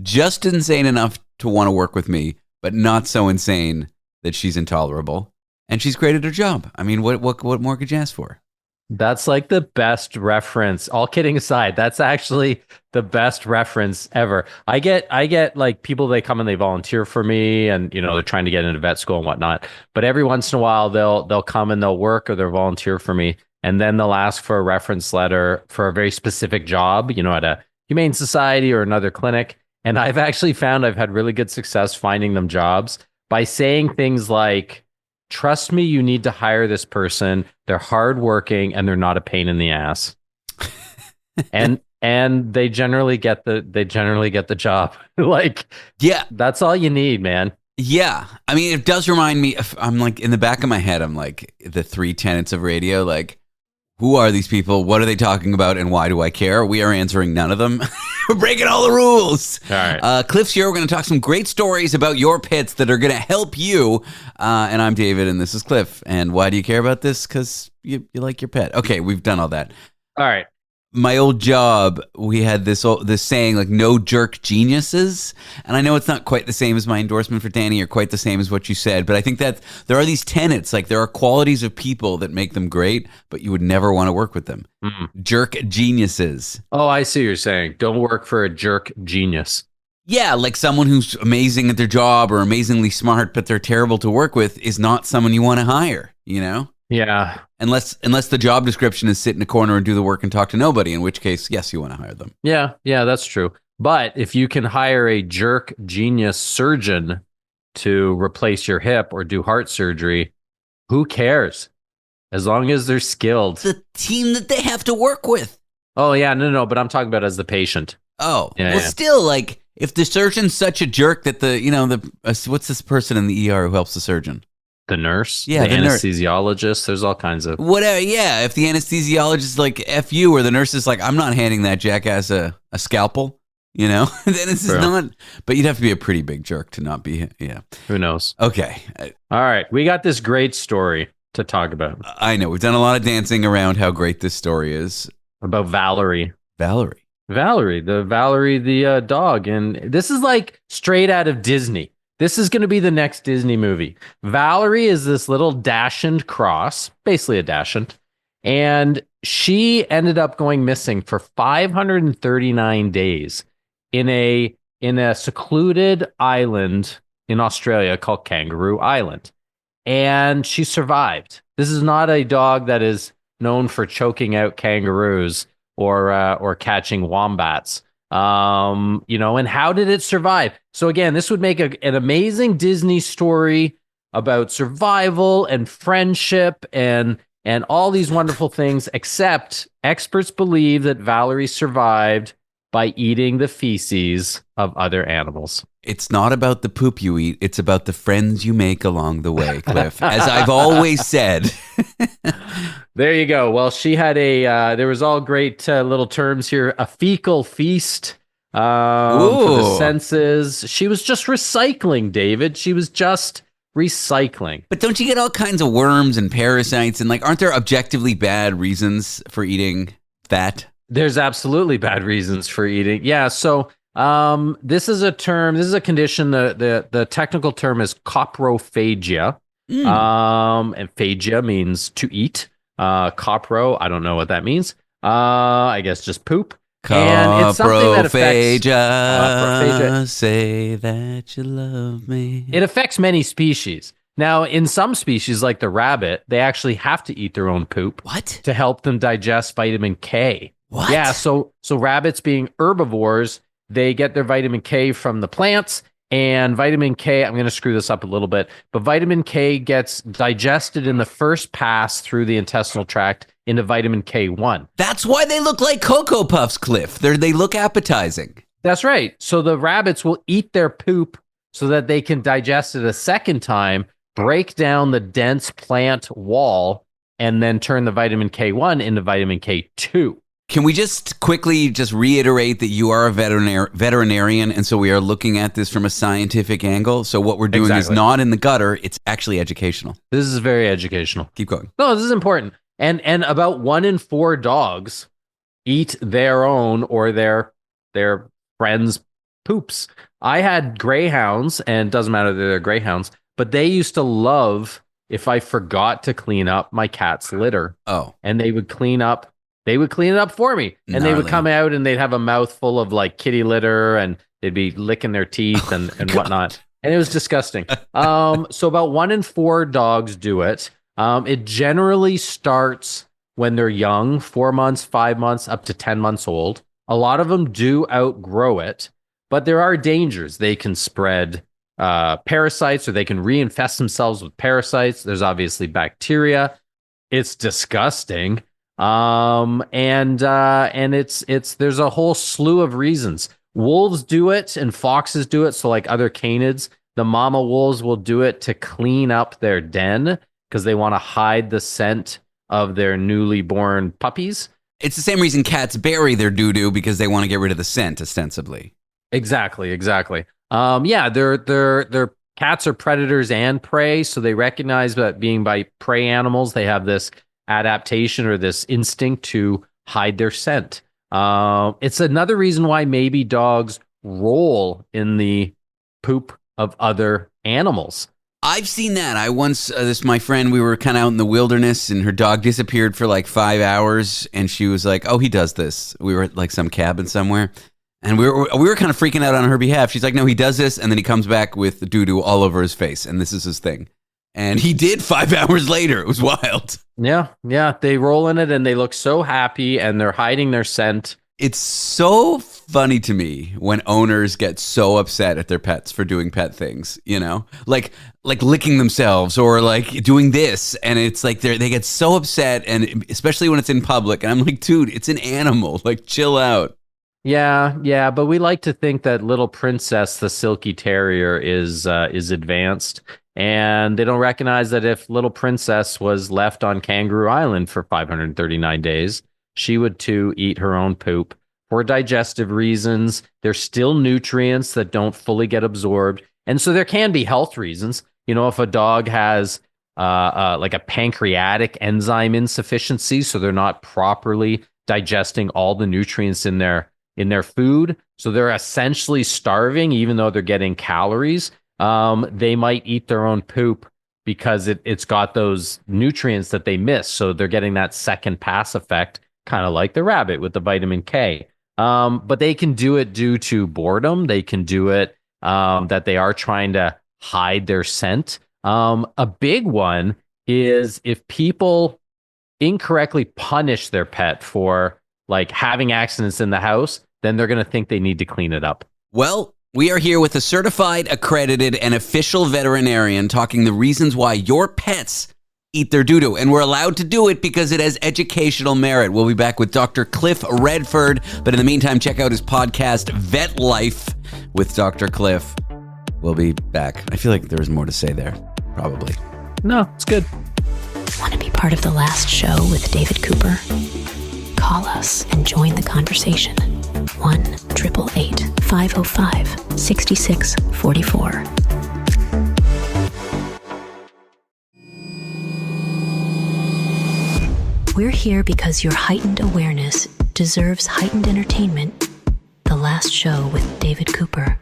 just insane enough to want to work with me, but not so insane that she's intolerable. And she's great at her job. I mean, what more could you ask for? That's like the best reference. All kidding aside, that's actually the best reference ever. I get like people, they come and they volunteer for me, and they're trying to get into vet school and whatnot. But every once in a while they'll come and they'll work or they'll volunteer for me, and then they'll ask for a reference letter for a very specific job, at a humane society or another clinic. And I've actually found I've had really good success finding them jobs by saying things like, trust me, you need to hire this person. They're hardworking and they're not a pain in the ass. and they generally get the job. Like, yeah, that's all you need, man. Yeah. I mean, it does remind me of, I'm like, in the back of my head, I'm like, the three tenets of radio, like, who are these people? What are they talking about? And why do I care? We are answering none of them. We're breaking all the rules. All right. Cliff's here. We're going to talk some great stories about your pets that are going to help you. And I'm David, and this is Cliff. And why do you care about this? Because you like your pet. Okay, we've done all that. All right. My old job, we had this saying, like, no jerk geniuses. And I know it's not quite the same as my endorsement for Danny or quite the same as what you said, but I think that there are these tenets, like there are qualities of people that make them great, but you would never want to work with them. Jerk geniuses. Oh, I see what you're saying. Don't work for a jerk genius. Yeah, like someone who's amazing at their job or amazingly smart, but they're terrible to work with is not someone you want to hire, Yeah. Unless the job description is sit in a corner and do the work and talk to nobody, in which case, yes, you want to hire them. Yeah, that's true. But if you can hire a jerk genius surgeon to replace your hip or do heart surgery, who cares? As long as they're skilled. The team that they have to work with. Oh, yeah, no, but I'm talking about as the patient. Oh, yeah, well, still, like, if the surgeon's such a jerk that what's this person in the ER who helps the surgeon? The nurse, yeah, the anesthesiologist, there's all kinds of... Whatever, yeah, if the anesthesiologist is like, F you, or the nurse is like, I'm not handing that jackass a scalpel, then it's not... But you'd have to be a pretty big jerk to not be, yeah. Who knows? Okay. All right, we got this great story to talk about. I know, we've done a lot of dancing around how great this story is. About Valerie. Valerie, the dog. And this is like straight out of Disney. This is going to be the next Disney movie. Valerie is this little Dachshund cross, basically a Dachshund, and she ended up going missing for 539 days in a secluded island in Australia called Kangaroo Island, and she survived. This is not a dog that is known for choking out kangaroos or catching wombats. And how did it survive? So again, this would make an amazing Disney story about survival and friendship and all these wonderful things, except experts believe that Valerie survived by eating the feces of other animals. It's not about the poop you eat. It's about the friends you make along the way, Cliff, as I've always said. There you go. Well, she had there was all great little terms here. A fecal feast for the senses. She was just recycling, David. She was just recycling. But don't you get all kinds of worms and parasites? And aren't there objectively bad reasons for eating that? There's absolutely bad reasons for eating. Yeah. So this is a condition. The technical term is coprophagia. And phagia means to eat. Copro, I don't know what that means. I guess just poop. And it's something that affects coprophagia. Say that you love me. It affects many species. Now, in some species, like the rabbit, they actually have to eat their own poop. What? To help them digest vitamin K. What? Yeah, so rabbits being herbivores, they get their vitamin K from the plants, and vitamin K, I'm going to screw this up a little bit, but vitamin K gets digested in the first pass through the intestinal tract into vitamin K1. That's why they look like Cocoa Puffs, Cliff. They look appetizing. That's right. So the rabbits will eat their poop so that they can digest it a second time, break down the dense plant wall, and then turn the vitamin K1 into vitamin K2. Can we just quickly reiterate that you are a veterinarian, and so we are looking at this from a scientific angle? So what we're doing is not in the gutter, it's actually educational. This is very educational. Keep going. No, this is important. And about 1 in 4 dogs eat their own or their friends' poops. I had greyhounds, and it doesn't matter that they're greyhounds, but they used to love if I forgot to clean up my cat's litter. Oh. And they would clean it up for me. And they would come out and they'd have a mouthful of like kitty litter, and they'd be licking their teeth and whatnot. And it was disgusting. So about 1 in 4 dogs do it. It generally starts when they're young, 4 months, 5 months, up to 10 months old. A lot of them do outgrow it, but there are dangers. They can spread parasites, or they can reinfest themselves with parasites. There's obviously bacteria. It's disgusting. And it's there's a whole slew of reasons. Wolves do it and foxes do it. So like other canids, the mama wolves will do it to clean up their den because they want to hide the scent of their newly born puppies. It's the same reason cats bury their doo-doo, because they want to get rid of the scent, ostensibly. Exactly. They're cats are predators and prey, so they recognize that being by prey animals, they have this adaptation or this instinct to hide their scent. It's another reason why maybe dogs roll in the poop of other animals. I've seen that. I once, my friend, we were kind of out in the wilderness, and her dog disappeared for like 5 hours, and she was like, oh, he does this. We were at like some cabin somewhere, and we were kind of freaking out on her behalf. She's like, no, he does this, and then he comes back with the doo-doo all over his face, and this is his thing. And he did 5 hours later. It was wild. Yeah. They roll in it, and they look so happy, and they're hiding their scent. It's so funny to me when owners get so upset at their pets for doing pet things, you know, like licking themselves or like doing this. And it's like they get so upset, and especially when it's in public. And I'm like, dude, it's an animal. Like, chill out. Yeah. But we like to think that little Princess, the Silky Terrier, is advanced. And they don't recognize that if little Princess was left on Kangaroo Island for 539 days, she would too eat her own poop for digestive reasons. There's still nutrients that don't fully get absorbed. And so there can be health reasons. You know, if a dog has like a pancreatic enzyme insufficiency, so they're not properly digesting all the nutrients in their food, so they're essentially starving even though they're getting calories, they might eat their own poop because it's got those nutrients that they miss. So they're getting that second pass effect, kind of like the rabbit with the vitamin K. But they can do it due to boredom. They can do it that they are trying to hide their scent. A big one is if people incorrectly punish their pet for like having accidents in the house, then they're going to think they need to clean it up. Well, we are here with a certified, accredited, and official veterinarian talking the reasons why your pets eat their doo-doo. And we're allowed to do it because it has educational merit. We'll be back with Dr. Cliff Redford. But in the meantime, check out his podcast, Vet Life with Dr. Cliff. We'll be back. I feel like there's more to say there. Probably. No, it's good. Want to be part of the last show with David Cooper? Call us and join the conversation. 1-888-505-6644. We're here because your heightened awareness deserves heightened entertainment, The Last Show with David Cooper.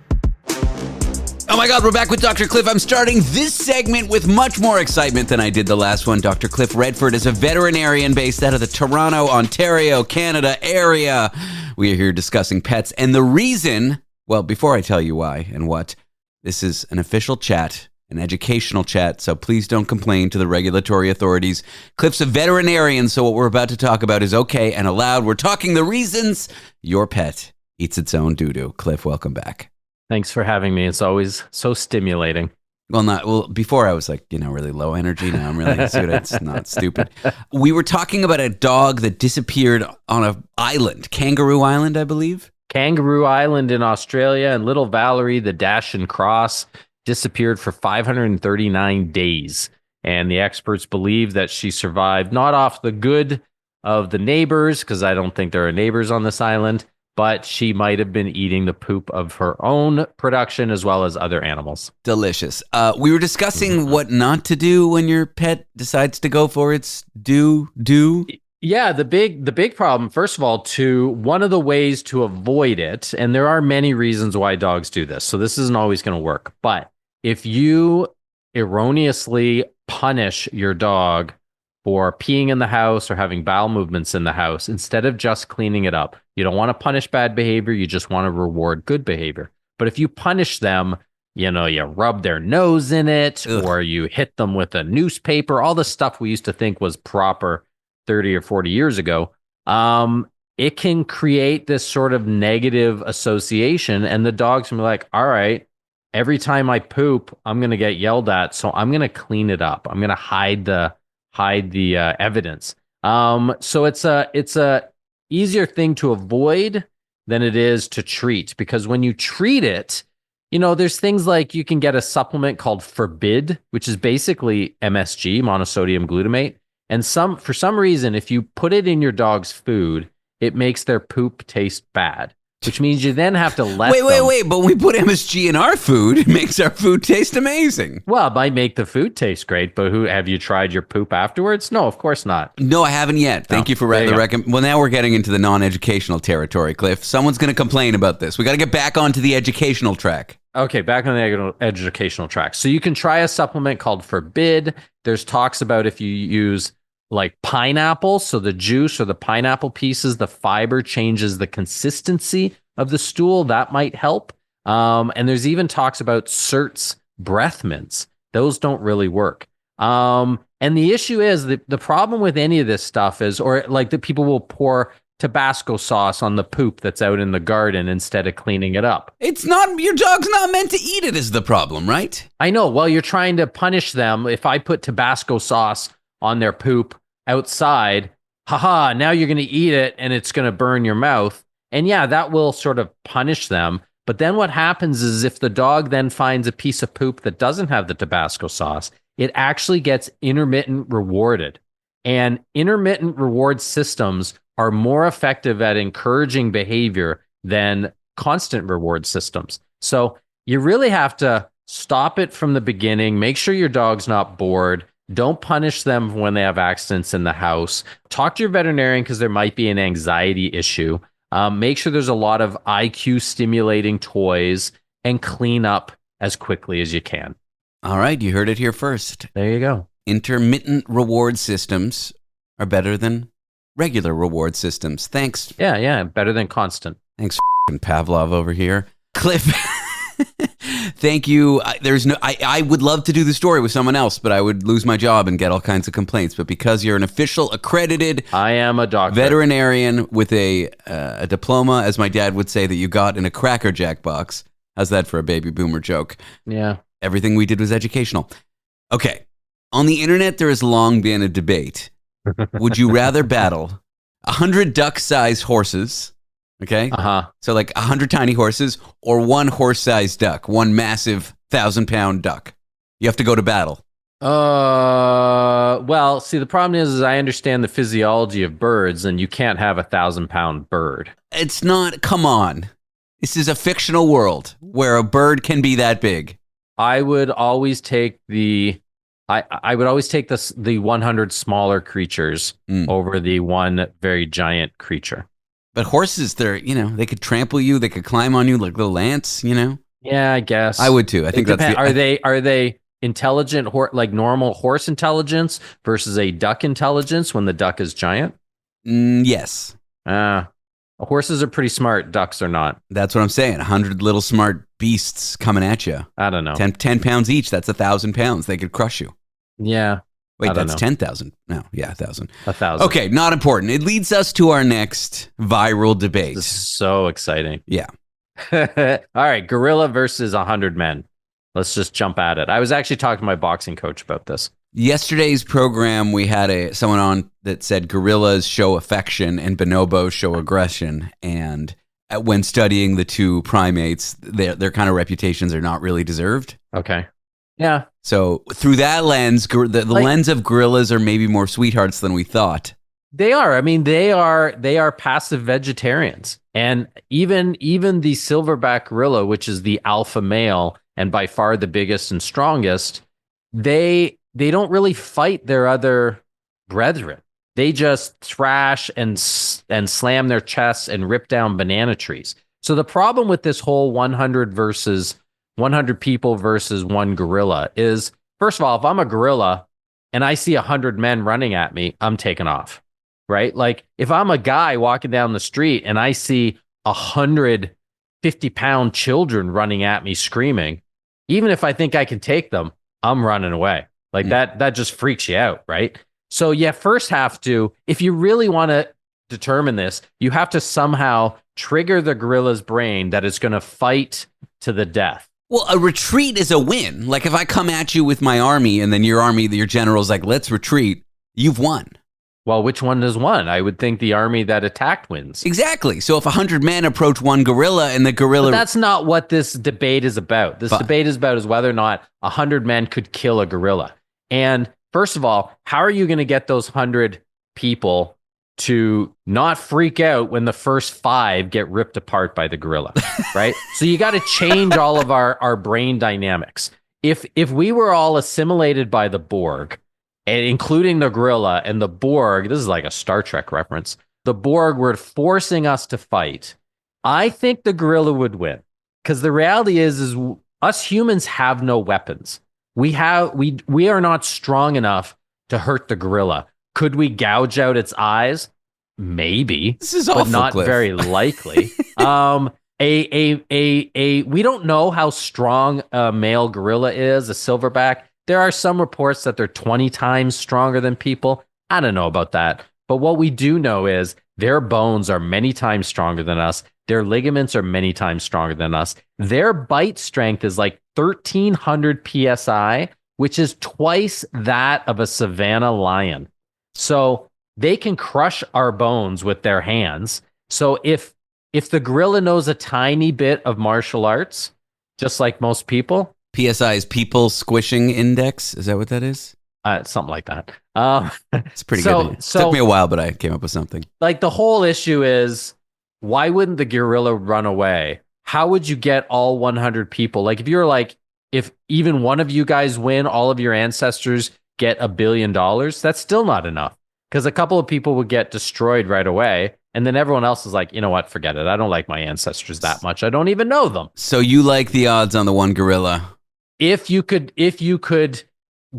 Oh my God, we're back with Dr. Cliff. I'm starting this segment with much more excitement than I did the last one. Dr. Cliff Redford is a veterinarian based out of the Toronto, Ontario, Canada area. We are here discussing pets. And the reason, well, before I tell you why and what, this is an official chat, an educational chat, so please don't complain to the regulatory authorities. Cliff's a veterinarian, so what we're about to talk about is okay and allowed. We're talking the reasons your pet eats its own doo-doo. Cliff, welcome back. Thanks for having me. It's always so stimulating. Well, before I was like, really low energy. Now I'm really into it. It's not stupid. We were talking about a dog that disappeared on an island, Kangaroo Island, I believe. Kangaroo Island in Australia, and little Valerie, the Dachshund Cross, disappeared for 539 days. And the experts believe that she survived not off the good of the neighbors, because I don't think there are neighbors on this island, but she might have been eating the poop of her own production as well as other animals. Delicious. We were discussing what not to do when your pet decides to go for its do. Yeah, the big problem, first of all, one of the ways to avoid it, and there are many reasons why dogs do this, so this isn't always going to work, but if you erroneously punish your dog for peeing in the house or having bowel movements in the house, instead of just cleaning it up. You don't want to punish bad behavior. You just want to reward good behavior. But if you punish them, you rub their nose in it, or you hit them with a newspaper, all the stuff we used to think was proper 30 or 40 years ago, it can create this sort of negative association. And the dog's going to be like, all right, every time I poop, I'm going to get yelled at. So I'm going to clean it up. I'm going to hide the evidence. So it's a easier thing to avoid than it is to treat, because when you treat it, there's things like you can get a supplement called Forbid, which is basically MSG, monosodium glutamate. And for some reason, if you put it in your dog's food, it makes their poop taste bad. Which means you then have to let Wait, but when we put MSG in our food, it makes our food taste amazing. Well, it might make the food taste great, but have you tried your poop afterwards? No, of course not. No, I haven't yet. Thank you for the recommend. Well, now we're getting into the non-educational territory, Cliff. Someone's going to complain about this. We got to get back onto the educational track. Okay, back on the educational track. So you can try a supplement called Forbid. There's talks about if you use like pineapple, so the juice or the pineapple pieces, the fiber changes the consistency of the stool. That might help. And there's even talks about Cert's breath mints. Those don't really work. And the issue is the problem with any of this stuff is, or like the people will pour Tabasco sauce on the poop that's out in the garden instead of cleaning it up. It's not, your dog's not meant to eat it is the problem, right? I know. Well, you're trying to punish them. If I put Tabasco sauce on their poop outside, now you're going to eat it and it's going to burn your mouth. And yeah, that will sort of punish them. But then what happens is if the dog then finds a piece of poop that doesn't have the Tabasco sauce, it actually gets intermittent rewarded. And intermittent reward systems are more effective at encouraging behavior than constant reward systems. So you really have to stop it from the beginning, make sure your dog's not bored. Don't punish them when they have accidents in the house. Talk to your veterinarian because there might be an anxiety issue. Make sure there's a lot of IQ stimulating toys and clean up as quickly as you can. All right, you heard it here first. There you go. Intermittent reward systems are better than regular reward systems. Thanks. Yeah, better than constant. Thanks, Pavlov over here. Cliff, thank you. I would love to do the story with someone else, but I would lose my job and get all kinds of complaints. But because you're an official accredited, I am a doctor, veterinarian with a diploma, as my dad would say, that you got in a Cracker Jack box. How's that for a baby boomer joke? Yeah. Everything we did was educational. Okay. On the internet, there has long been a debate. Would you rather battle 100 duck-sized horses? Okay. So like 100 tiny horses or one horse-sized duck, one massive 1,000-pound duck. You have to go to battle. Well, see, the problem is I understand the physiology of birds, and you can't have a 1,000-pound bird. It's not, come on. This is a fictional world where a bird can be that big. I would always take the 100 smaller creatures over the one very giant creature. But horses, they could trample you. They could climb on you like little ants, Yeah, I guess. I would too. I think Are they intelligent, like normal horse intelligence versus a duck intelligence when the duck is giant? Yes. Horses are pretty smart. Ducks are not. That's what I'm saying. 100 little smart beasts coming at you. I don't know. 10 pounds each. That's 1,000 pounds. They could crush you. Yeah. Wait, that's 10,000. No, yeah, 1,000. 1,000. Okay, not important. It leads us to our next viral debate. This is so exciting. Yeah. All right, gorilla versus 100 men. Let's just jump at it. I was actually talking to my boxing coach about this. Yesterday's program, we had someone on that said gorillas show affection and bonobos show aggression. And when studying the two primates, their kind of reputations are not really deserved. Okay. Yeah. So through that lens, the lens of gorillas are maybe more sweethearts than we thought. They are. I mean, they are passive vegetarians. And even the silverback gorilla, which is the alpha male and by far the biggest and strongest, they don't really fight their other brethren. They just thrash and slam their chests and rip down banana trees. So the problem with this whole 100 people versus one gorilla is, first of all, if I'm a gorilla and I see 100 men running at me, I'm taking off, right? Like if I'm a guy walking down the street and I see 100 50-pound children running at me screaming, even if I think I can take them, I'm running away. Like that just freaks you out, right? So you first have to, if you really want to determine this, you have to somehow trigger the gorilla's brain that it's going to fight to the death. Well, a retreat is a win. Like if I come at you with my army and then your general's like, let's retreat, you've won. Well, which one has won? I would think the army that attacked wins. Exactly. So if 100 men approach one gorilla and the gorilla... But that's not what this debate is about. This debate is about whether or not 100 men could kill a gorilla. And first of all, how are you going to get those 100 people to not freak out when the first 5 get ripped apart by the gorilla, right? So you got to change all of our brain dynamics. If we were all assimilated by the Borg, and including the gorilla and the Borg, this is like a Star Trek reference, the Borg were forcing us to fight, I think the gorilla would win. Because the reality is us humans have no weapons. We are not strong enough to hurt the gorilla. Could we gouge out its eyes? Maybe. This is awful, but not Cliff. very likely. We don't know how strong a male gorilla is, a silverback. There are some reports that they're 20 times stronger than people. I don't know about that. But what we do know is their bones are many times stronger than us. Their ligaments are many times stronger than us. Their bite strength is like 1,300 PSI, which is twice that of a savanna lion. So they can crush our bones with their hands. So if the gorilla knows a tiny bit of martial arts, just like most people... PSI is people squishing index. Is that what that is? Something like that. It's pretty good. It took me a while, but I came up with something. Like the whole issue is, why wouldn't the gorilla run away? How would you get all 100 people? Like if even one of you guys win, all of your ancestors get $1 billion, that's still not enough. Because a couple of people would get destroyed right away. And then everyone else is like, you know what, forget it. I don't like my ancestors that much. I don't even know them. So you like the odds on the one gorilla? If you could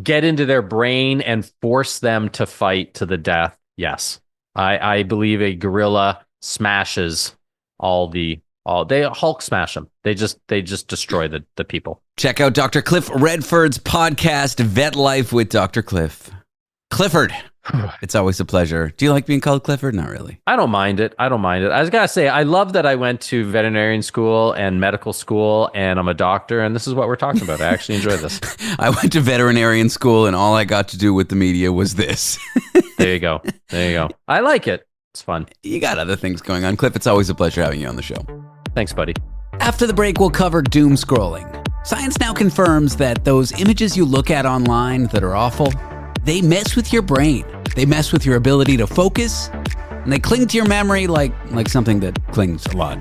get into their brain and force them to fight to the death, yes. I believe a gorilla smashes they Hulk smash them. They just destroy the people. Check out Dr. Cliff Redford's podcast, Vet Life with Dr. Cliff. Clifford. It's always a pleasure. Do you like being called Clifford? Not really. I don't mind it. I was gotta say, I love that I went to veterinarian school and medical school, and I'm a doctor, and this is what we're talking about. I actually enjoy this. I went to veterinarian school, and all I got to do with the media was this. There you go. I like it. It's fun. You got other things going on. Cliff, it's always a pleasure having you on the show. Thanks, buddy. After the break, we'll cover doom scrolling. Science now confirms that those images you look at online that are awful, they mess with your brain. They mess with your ability to focus, and they cling to your memory like something that clings a lot.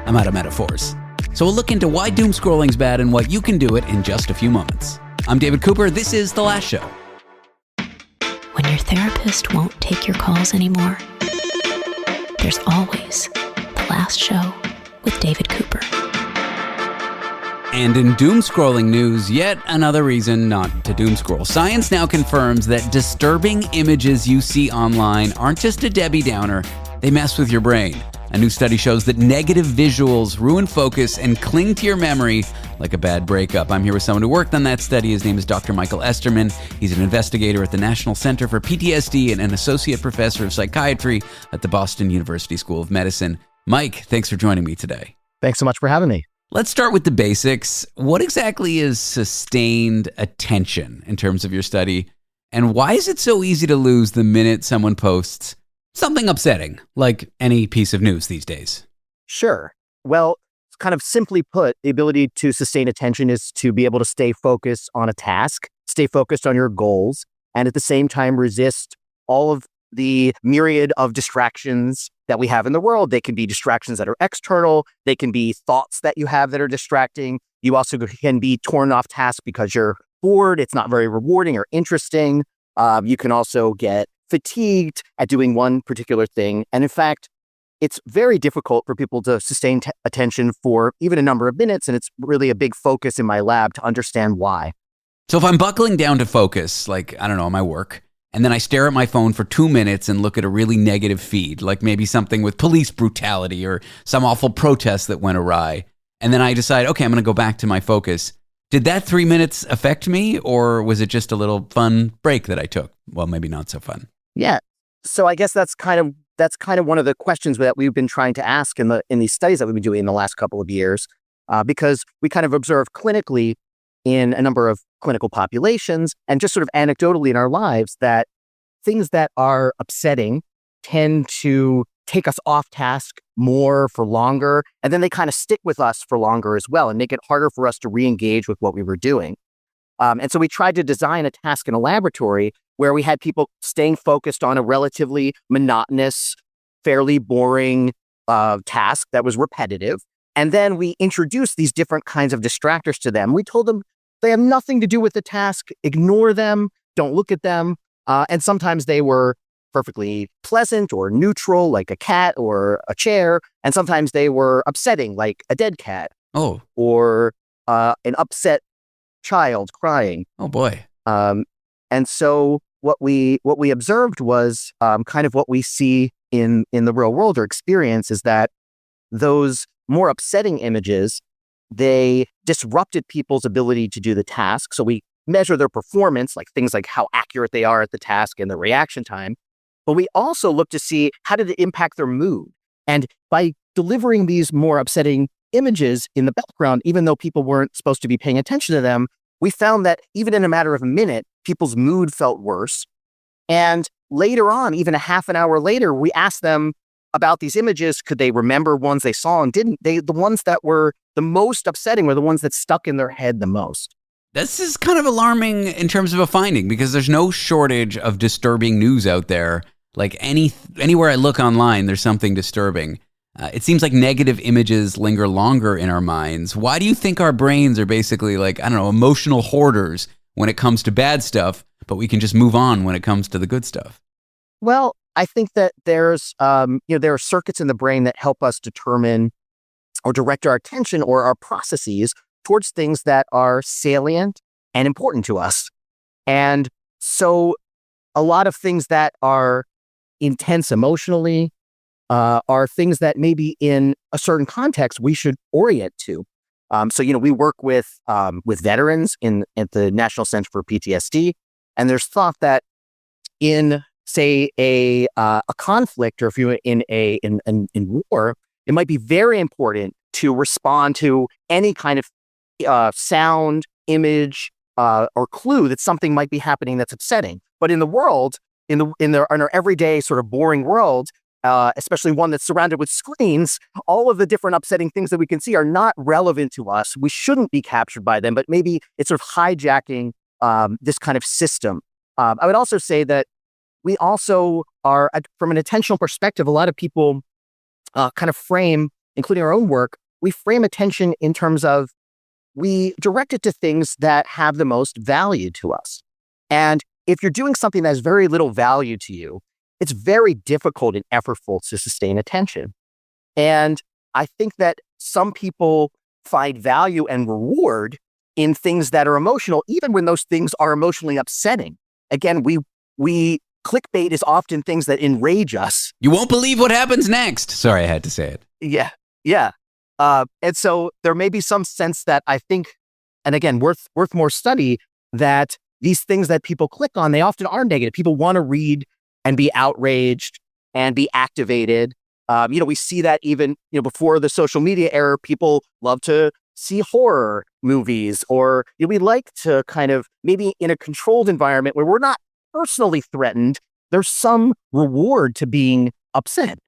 I'm out of metaphors. So we'll look into why doom scrolling's bad and what you can do it in just a few moments. I'm David Cooper. This is The Last Show. When your therapist won't take your calls anymore, there's always last show with David Cooper. And in doom-scrolling news, yet another reason not to doom-scroll. Science now confirms that disturbing images you see online aren't just a Debbie Downer, they mess with your brain. A new study shows that negative visuals ruin focus and cling to your memory like a bad breakup. I'm here with someone who worked on that study. His name is Dr. Michael Esterman. He's an investigator at the National Center for PTSD and an associate professor of psychiatry at the Boston University School of Medicine. Mike, thanks for joining me today. Thanks so much for having me. Let's start with the basics. What exactly is sustained attention in terms of your study? And why is it so easy to lose the minute someone posts something upsetting, like any piece of news these days? Sure. Well, kind of simply put, the ability to sustain attention is to be able to stay focused on a task, stay focused on your goals, and at the same time resist all of the myriad of distractions that we have in the world. They can be distractions that are external. They can be thoughts that you have that are distracting. You also can be torn off task because you're bored. It's not very rewarding or interesting. You can also get fatigued at doing one particular thing. And in fact, it's very difficult for people to sustain attention for even a number of minutes. And it's really a big focus in my lab to understand why. So if I'm buckling down to focus, like, I don't know, my work, and then I stare at my phone for 2 minutes and look at a really negative feed, like maybe something with police brutality or some awful protest that went awry, and then I decide, okay, I'm going to go back to my focus. Did that 3 minutes affect me, or was it just a little fun break that I took? Well, maybe not so fun. Yeah. So I guess that's kind of one of the questions that we've been trying to ask in these studies that we've been doing in the last couple of years, because we kind of observe clinically in a number of clinical populations and just sort of anecdotally in our lives that things that are upsetting tend to take us off task more for longer, and then they kind of stick with us for longer as well and make it harder for us to re-engage with what we were doing. And so we tried to design a task in a laboratory where we had people staying focused on a relatively monotonous, fairly boring task that was repetitive. And then we introduced these different kinds of distractors to them. We told them they have nothing to do with the task. Ignore them. Don't look at them. And sometimes they were perfectly pleasant or neutral, like a cat or a chair. And sometimes they were upsetting, like a dead cat. Oh. Or an upset child crying. Oh, boy. And so what we observed was kind of what we see in the real world or experience is that those more upsetting images, they disrupted people's ability to do the task. So we measure their performance, like things like how accurate they are at the task and the reaction time. But we also look to see how did it impact their mood. And by delivering these more upsetting images in the background, even though people weren't supposed to be paying attention to them, we found that even in a matter of a minute, people's mood felt worse. And later on, even a half an hour later, we asked them about these images. Could they remember ones they saw and didn't? The ones that were the most upsetting were the ones that stuck in their head the most. This is kind of alarming in terms of a finding because there's no shortage of disturbing news out there. Like anywhere I look online, there's something disturbing. It seems like negative images linger longer in our minds. Why do you think our brains are basically like, I don't know, emotional hoarders when it comes to bad stuff, but we can just move on when it comes to the good stuff? Well, I think that there are circuits in the brain that help us determine or direct our attention or our processes towards things that are salient and important to us. And so a lot of things that are intense emotionally are things that maybe in a certain context we should orient to. So we work with veterans at the National Center for PTSD, and there's thought that in, say, a conflict, or if you're in war, it might be very important to respond to any kind of sound, image, or clue that something might be happening that's upsetting. But in the world, in our everyday sort of boring world, especially one that's surrounded with screens, all of the different upsetting things that we can see are not relevant to us. We shouldn't be captured by them, but maybe it's sort of hijacking this kind of system. I would also say that we also are, from an attentional perspective, a lot of people kind of frame, including our own work, we frame attention in terms of we direct it to things that have the most value to us. And if you're doing something that has very little value to you, it's very difficult and effortful to sustain attention. And I think that some people find value and reward in things that are emotional, even when those things are emotionally upsetting. Again, we clickbait is often things that enrage us. You won't believe what happens next. Sorry, I had to say it. Yeah. And so there may be some sense that I think, and again, worth more study, that these things that people click on, they often are negative. People want to read and be outraged and be activated. We see that even, before the social media era, people love to see horror movies, or we like to kind of, maybe in a controlled environment where we're not personally threatened, there's some reward to being upset.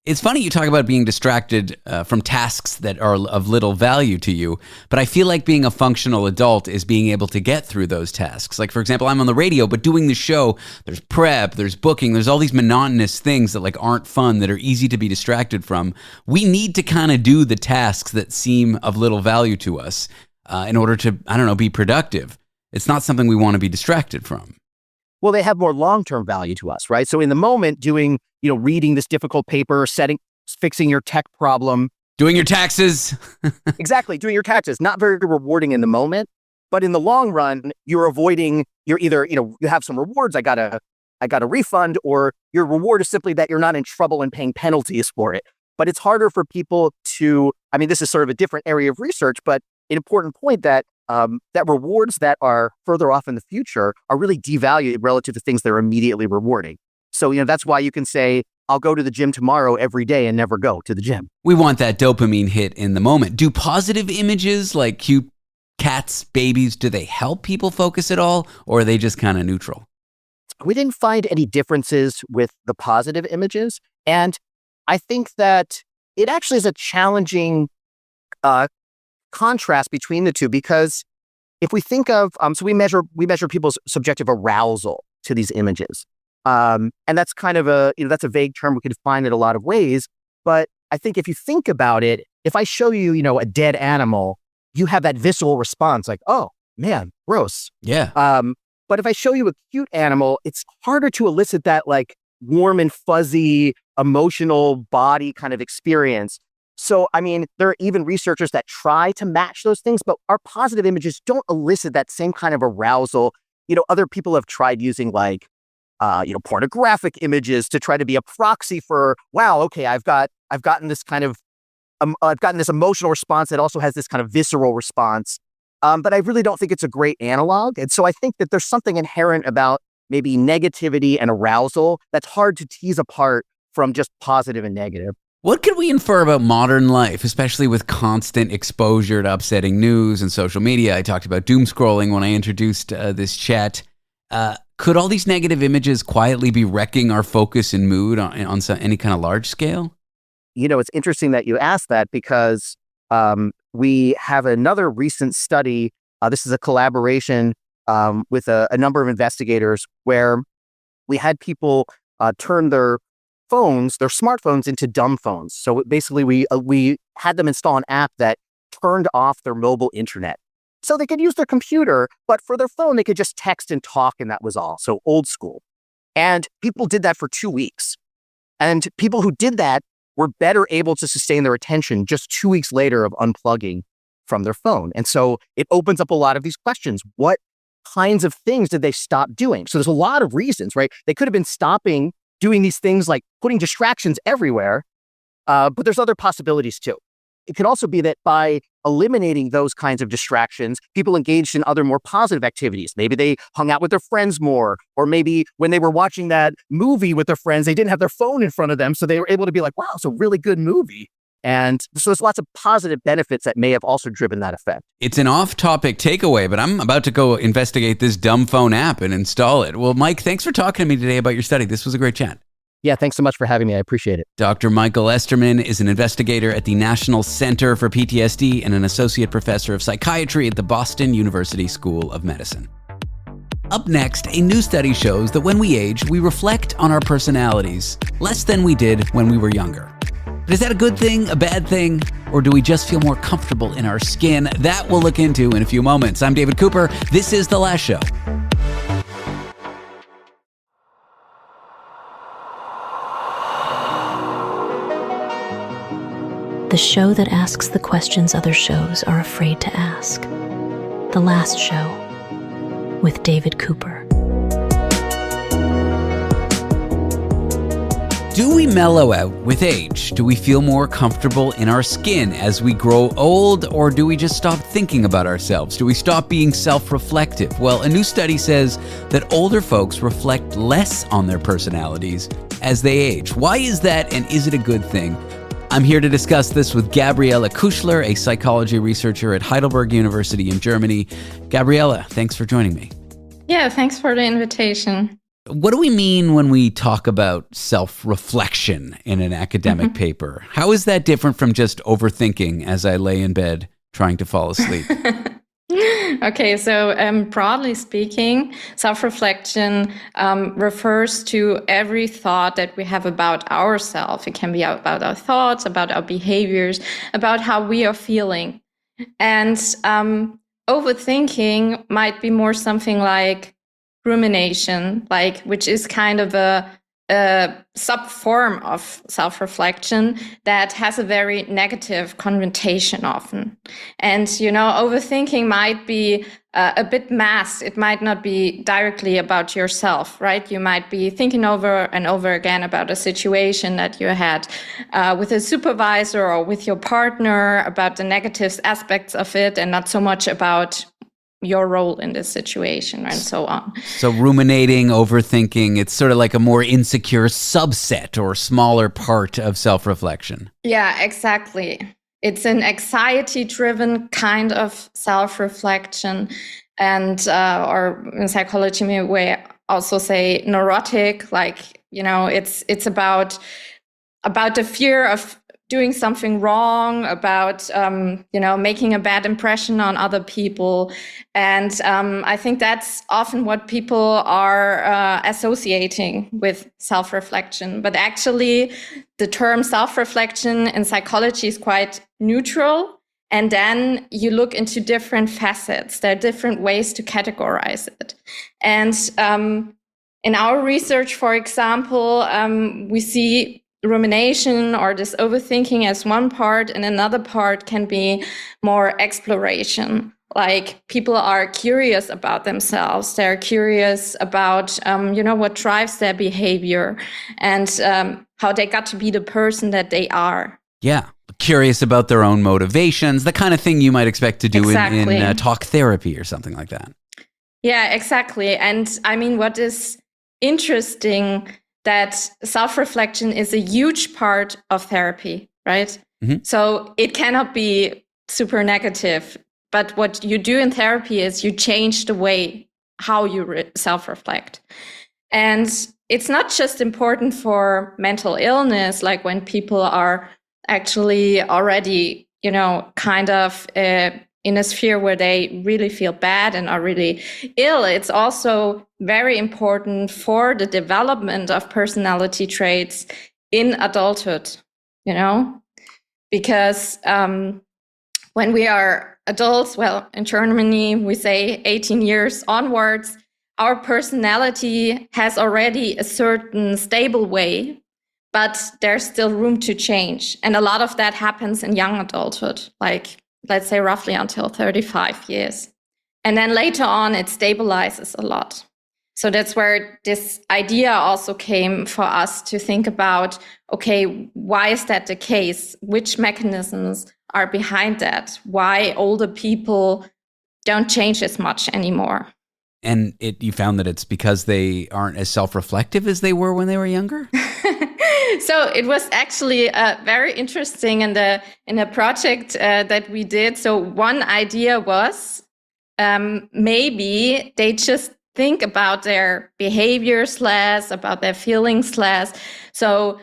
It's funny you talk about being distracted from tasks that are of little value to you, but I feel like being a functional adult is being able to get through those tasks. Like, for example, I'm on the radio, but doing the show, there's prep, there's booking, there's all these monotonous things that like aren't fun, that are easy to be distracted from. We need to kind of do the tasks that seem of little value to us in order to, be productive. It's not something we want to be distracted from. Well, they have more long-term value to us, right? So in the moment, doing, reading this difficult paper, fixing your tech problem. Doing your taxes. Exactly, doing your taxes. Not very rewarding in the moment, but in the long run, you're either, you have some rewards, I got a refund, or your reward is simply that you're not in trouble and paying penalties for it. But it's harder for people to, this is sort of a different area of research, but an important point that rewards that are further off in the future are really devalued relative to things that are immediately rewarding. So, that's why you can say, I'll go to the gym tomorrow every day and never go to the gym. We want that dopamine hit in the moment. Do positive images like cute cats, babies, do they help people focus at all, or are they just kind of neutral? We didn't find any differences with the positive images. And I think that it actually is a challenging contrast between the two, because if we think of, so we measure people's subjective arousal to these images. And that's kind of that's a vague term we could define it a lot of ways. But I think if you think about it, if I show you, a dead animal, you have that visceral response like, oh man, gross. Yeah. But if I show you a cute animal, it's harder to elicit that like warm and fuzzy emotional body kind of experience. So, there are even researchers that try to match those things, but our positive images don't elicit that same kind of arousal. Other people have tried using like, pornographic images to try to be a proxy for, wow, okay, I've gotten this kind of, I've gotten this emotional response that also has this kind of visceral response. But I really don't think it's a great analog. And so I think that there's something inherent about maybe negativity and arousal that's hard to tease apart from just positive and negative. What could we infer about modern life, especially with constant exposure to upsetting news and social media? I talked about doom scrolling when I introduced this chat. Could all these negative images quietly be wrecking our focus and mood on any kind of large scale? It's interesting that you asked that, because we have another recent study. This is a collaboration with a number of investigators, where we had people turn their smartphones into dumb phones. So basically we had them install an app that turned off their mobile internet. So they could use their computer, but for their phone, they could just text and talk, and that was all. So old school. And people did that for 2 weeks. And people who did that were better able to sustain their attention just 2 weeks later of unplugging from their phone. And so it opens up a lot of these questions. What kinds of things did they stop doing? So there's a lot of reasons, right? They could have been stopping doing these things like putting distractions everywhere, but there's other possibilities too. It could also be that by eliminating those kinds of distractions, people engaged in other more positive activities. Maybe they hung out with their friends more, or maybe when they were watching that movie with their friends, they didn't have their phone in front of them, so they were able to be like, wow, it's a really good movie. And so there's lots of positive benefits that may have also driven that effect. It's an off-topic takeaway, but I'm about to go investigate this dumb phone app and install it. Well, Mike, thanks for talking to me today about your study. This was a great chat. Yeah, thanks so much for having me. I appreciate it. Dr. Michael Esterman is an investigator at the National Center for PTSD and an associate professor of psychiatry at the Boston University School of Medicine. Up next, a new study shows that when we age, we reflect on our personalities less than we did when we were younger. But is that a good thing, a bad thing, or do we just feel more comfortable in our skin? That we'll look into in a few moments. I'm David Cooper. This is The Last Show. The show that asks the questions other shows are afraid to ask. The Last Show with David Cooper. Do we mellow out with age? Do we feel more comfortable in our skin as we grow old, or do we just stop thinking about ourselves? Do we stop being self-reflective? Well, a new study says that older folks reflect less on their personalities as they age. Why is that, and is it a good thing? I'm here to discuss this with Gabriela Küchler, a psychology researcher at Heidelberg University in Germany. Gabriela, thanks for joining me. Yeah, thanks for the invitation. What do we mean when we talk about self-reflection in an academic paper? How is that different from just overthinking as I lay in bed trying to fall asleep? Okay, so broadly speaking, self-reflection refers to every thought that we have about ourselves. It can be about our thoughts, about our behaviors, about how we are feeling. And overthinking might be more something like rumination, which is kind of a sub-form of self-reflection that has a very negative connotation often. And, overthinking might be a bit masked. It might not be directly about yourself, right? You might be thinking over and over again about a situation that you had with a supervisor or with your partner, about the negative aspects of it, and not so much about your role in this situation and so on. So ruminating, overthinking, it's sort of like a more insecure subset or smaller part of self-reflection. Yeah, exactly. It's an anxiety-driven kind of self-reflection, and or in psychology we also say neurotic. It's about the fear of doing something wrong, about making a bad impression on other people. And I think that's often what people are associating with self-reflection. But actually, the term self-reflection in psychology is quite neutral. And then you look into different facets. There are different ways to categorize it. And in our research, for example, we see rumination or this overthinking as one part, and another part can be more exploration. Like people are curious about themselves. They're curious about, what drives their behavior and how they got to be the person that they are. Yeah. Curious about their own motivations, the kind of thing you might expect to do in talk therapy or something like that. Yeah, exactly. And I mean, what is interesting that self-reflection is a huge part of therapy, right? Mm-hmm. So it cannot be super negative. But what you do in therapy is you change the way how you self-reflect. And it's not just important for mental illness, like when people are actually already, kind of in a sphere where they really feel bad and are really ill. It's also very important for the development of personality traits in adulthood, because when we are adults, well, in Germany, we say 18 years onwards, our personality has already a certain stable way, but there's still room to change. And a lot of that happens in young adulthood, let's say roughly until 35 years. And then later on, it stabilizes a lot. So that's where this idea also came for us to think about, okay, why is that the case? Which mechanisms are behind that? Why older people don't change as much anymore? And you found that it's because they aren't as self-reflective as they were when they were younger? So it was actually very interesting in the project that we did. So one idea was maybe they just think about their behaviors less, about their feelings less. So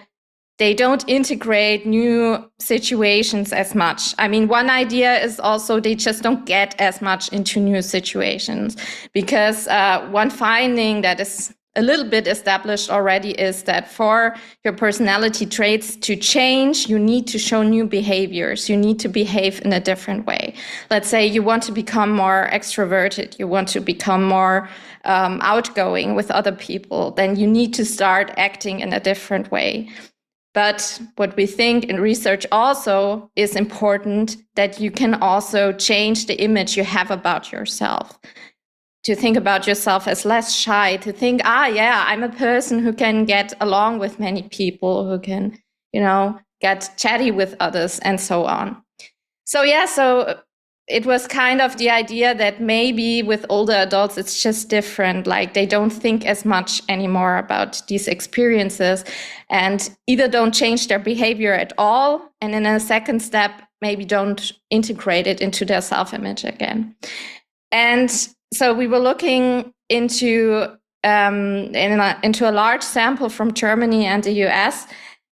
they don't integrate new situations as much. I mean, one idea is also they just don't get as much into new situations, because one finding that is a little bit established already is that for your personality traits to change, you need to show new behaviors. You need to behave in a different way. Let's say you want to become more extroverted. You want to become more outgoing with other people. Then you need to start acting in a different way. But what we think in research also is important, that you can also change the image you have about yourself. To think about yourself as less shy, to think, I'm a person who can get along with many people, who can, get chatty with others and so on. So it was kind of the idea that maybe with older adults, it's just different. Like they don't think as much anymore about these experiences and either don't change their behavior at all. And in a second step, maybe don't integrate it into their self-image again. And so we were looking into a large sample from Germany and the US,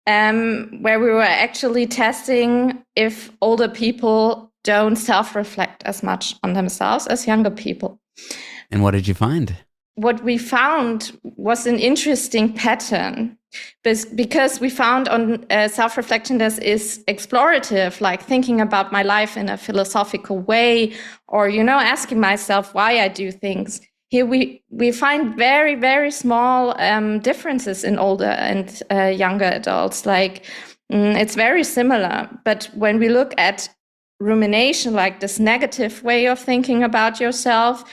where we were actually testing if older people don't self-reflect as much on themselves as younger people. And what did you find? What we found was an interesting pattern, because we found on self-reflection that is explorative, like thinking about my life in a philosophical way, or, asking myself why I do things. Here we find very, very small differences in older and younger adults. Like it's very similar. But when we look at rumination, like this negative way of thinking about yourself,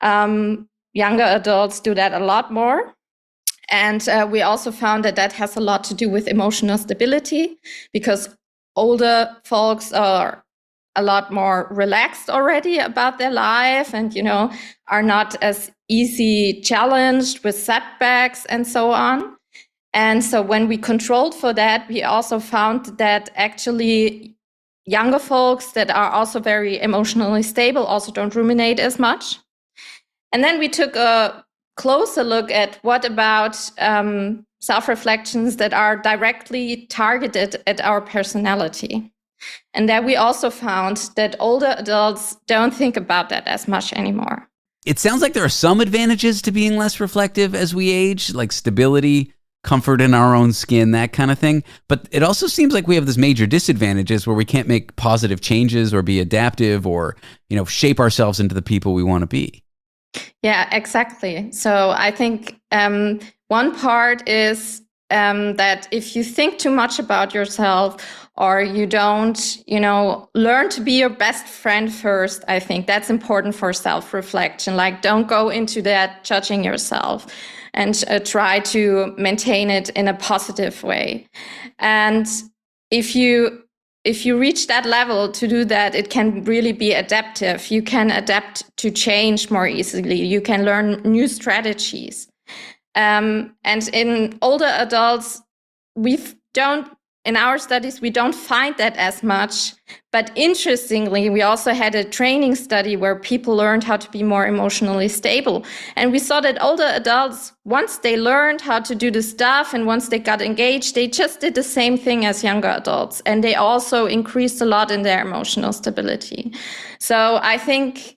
younger adults do that a lot more. And we also found that has a lot to do with emotional stability, because older folks are a lot more relaxed already about their life and, are not as easy challenged with setbacks and so on. And so when we controlled for that, we also found that actually younger folks that are also very emotionally stable also don't ruminate as much. And then we took a closer look at what about self-reflections that are directly targeted at our personality. And there we also found that older adults don't think about that as much anymore. It sounds like there are some advantages to being less reflective as we age, like stability, comfort in our own skin, that kind of thing. But it also seems like we have this major disadvantages where we can't make positive changes or be adaptive or, shape ourselves into the people we want to be. Yeah, exactly. So I think one part is that if you think too much about yourself, or you don't, learn to be your best friend first, I think that's important for self-reflection. Like, don't go into that judging yourself, and try to maintain it in a positive way. And if you reach that level to do that, it can really be adaptive. You can adapt to change more easily. You can learn new strategies. And in older adults, in our studies, we don't find that as much. But interestingly, we also had a training study where people learned how to be more emotionally stable. And we saw that older adults, once they learned how to do the stuff and once they got engaged, they just did the same thing as younger adults. And they also increased a lot in their emotional stability. So I think,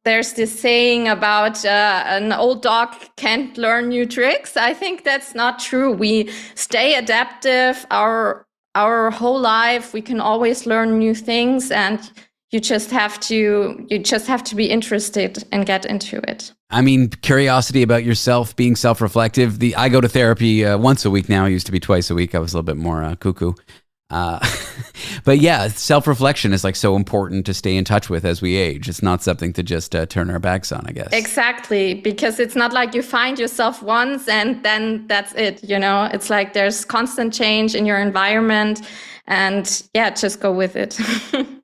there's this saying about an old dog can't learn new tricks. I think that's not true. We stay adaptive our whole life. We can always learn new things, and you just have to be interested and get into it. I mean, curiosity about yourself, being self-reflective. I go to therapy once a week now. I used to be twice a week. I was a little bit more cuckoo. But yeah, self-reflection is like so important to stay in touch with as we age. It's not something to just turn our backs on, I guess. Exactly, because it's not like you find yourself once and then that's it, It's like there's constant change in your environment, and just go with it.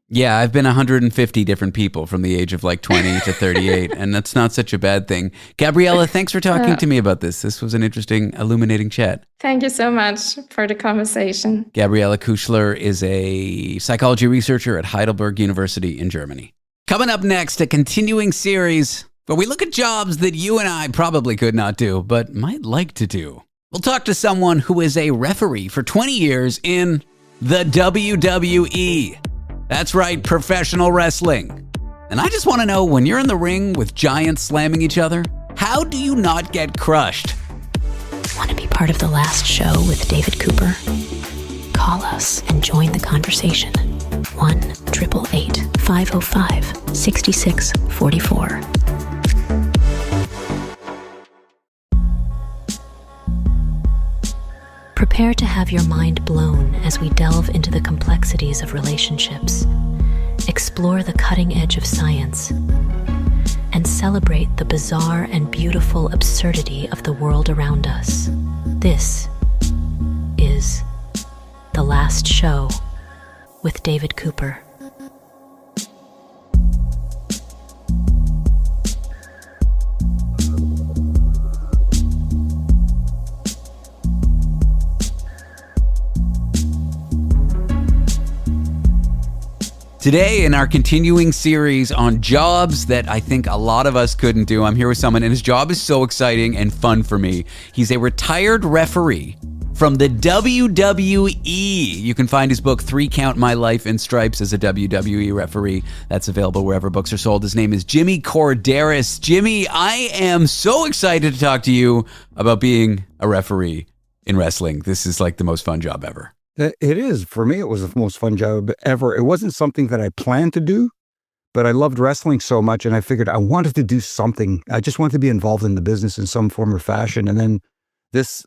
Yeah, I've been 150 different people from the age of like 20 to 38, and that's not such a bad thing. Gabriela, thanks for talking to me about this. This was an interesting, illuminating chat. Thank you so much for the conversation. Gabriela Küchler is a psychology researcher at Heidelberg University in Germany. Coming up next, a continuing series where we look at jobs that you and I probably could not do, but might like to do. We'll talk to someone who is a referee for 20 years in the WWE. That's right, professional wrestling. And I just want to know, when you're in the ring with giants slamming each other, how do you not get crushed? Want to be part of the last show with David Cooper? Call us and join the conversation. 1-888-505-6644. Prepare to have your mind blown as we delve into the complexities of relationships, explore the cutting edge of science, and celebrate the bizarre and beautiful absurdity of the world around us. This is The Last Show with David Cooper. Today, in our continuing series on jobs that I think a lot of us couldn't do, I'm here with someone, and his job is so exciting and fun for me. He's a retired referee from the WWE. You can find his book, 3 Count My Life in Stripes as a WWE referee. That's available wherever books are sold. His name is Jimmy Korderas. Jimmy, I am so excited to talk to you about being a referee in wrestling. This is like the most fun job ever. It is. For me, it was the most fun job ever. It wasn't something that I planned to do, but I loved wrestling so much, and I figured I wanted to do something. I just wanted to be involved in the business in some form or fashion. And then this,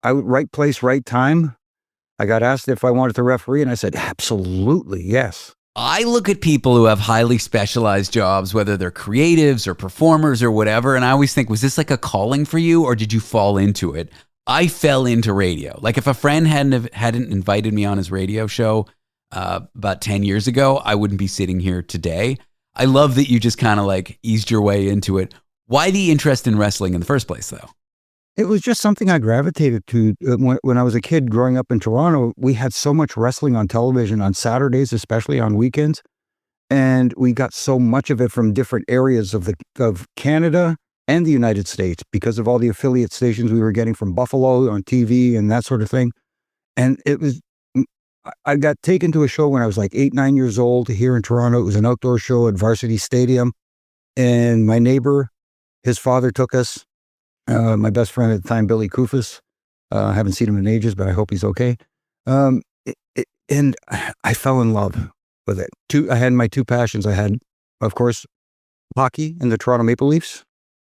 right place, right time. I got asked if I wanted to referee, and I said, absolutely, yes. I look at people who have highly specialized jobs, whether they're creatives or performers or whatever, and I always think, was this like a calling for you, or did you fall into it? I fell into radio. Like if a friend hadn't invited me on his radio show about 10 years ago, I wouldn't be sitting here today. I love that you just kind of like eased your way into it. Why the interest in wrestling in the first place, though? It was just something I gravitated to. When I was a kid growing up in Toronto, we had so much wrestling on television on Saturdays, especially on weekends. And we got so much of it from different areas of Canada and the United States because of all the affiliate stations we were getting from Buffalo on TV and that sort of thing. And I got taken to a show when I was like 8, 9 years old here in Toronto. It was an outdoor show at Varsity Stadium. And my neighbor, his father took us, my best friend at the time, Billy Kufis. I haven't seen him in ages, but I hope he's okay. And I fell in love with it. I had my 2 passions. I had, of course, hockey and the Toronto Maple Leafs,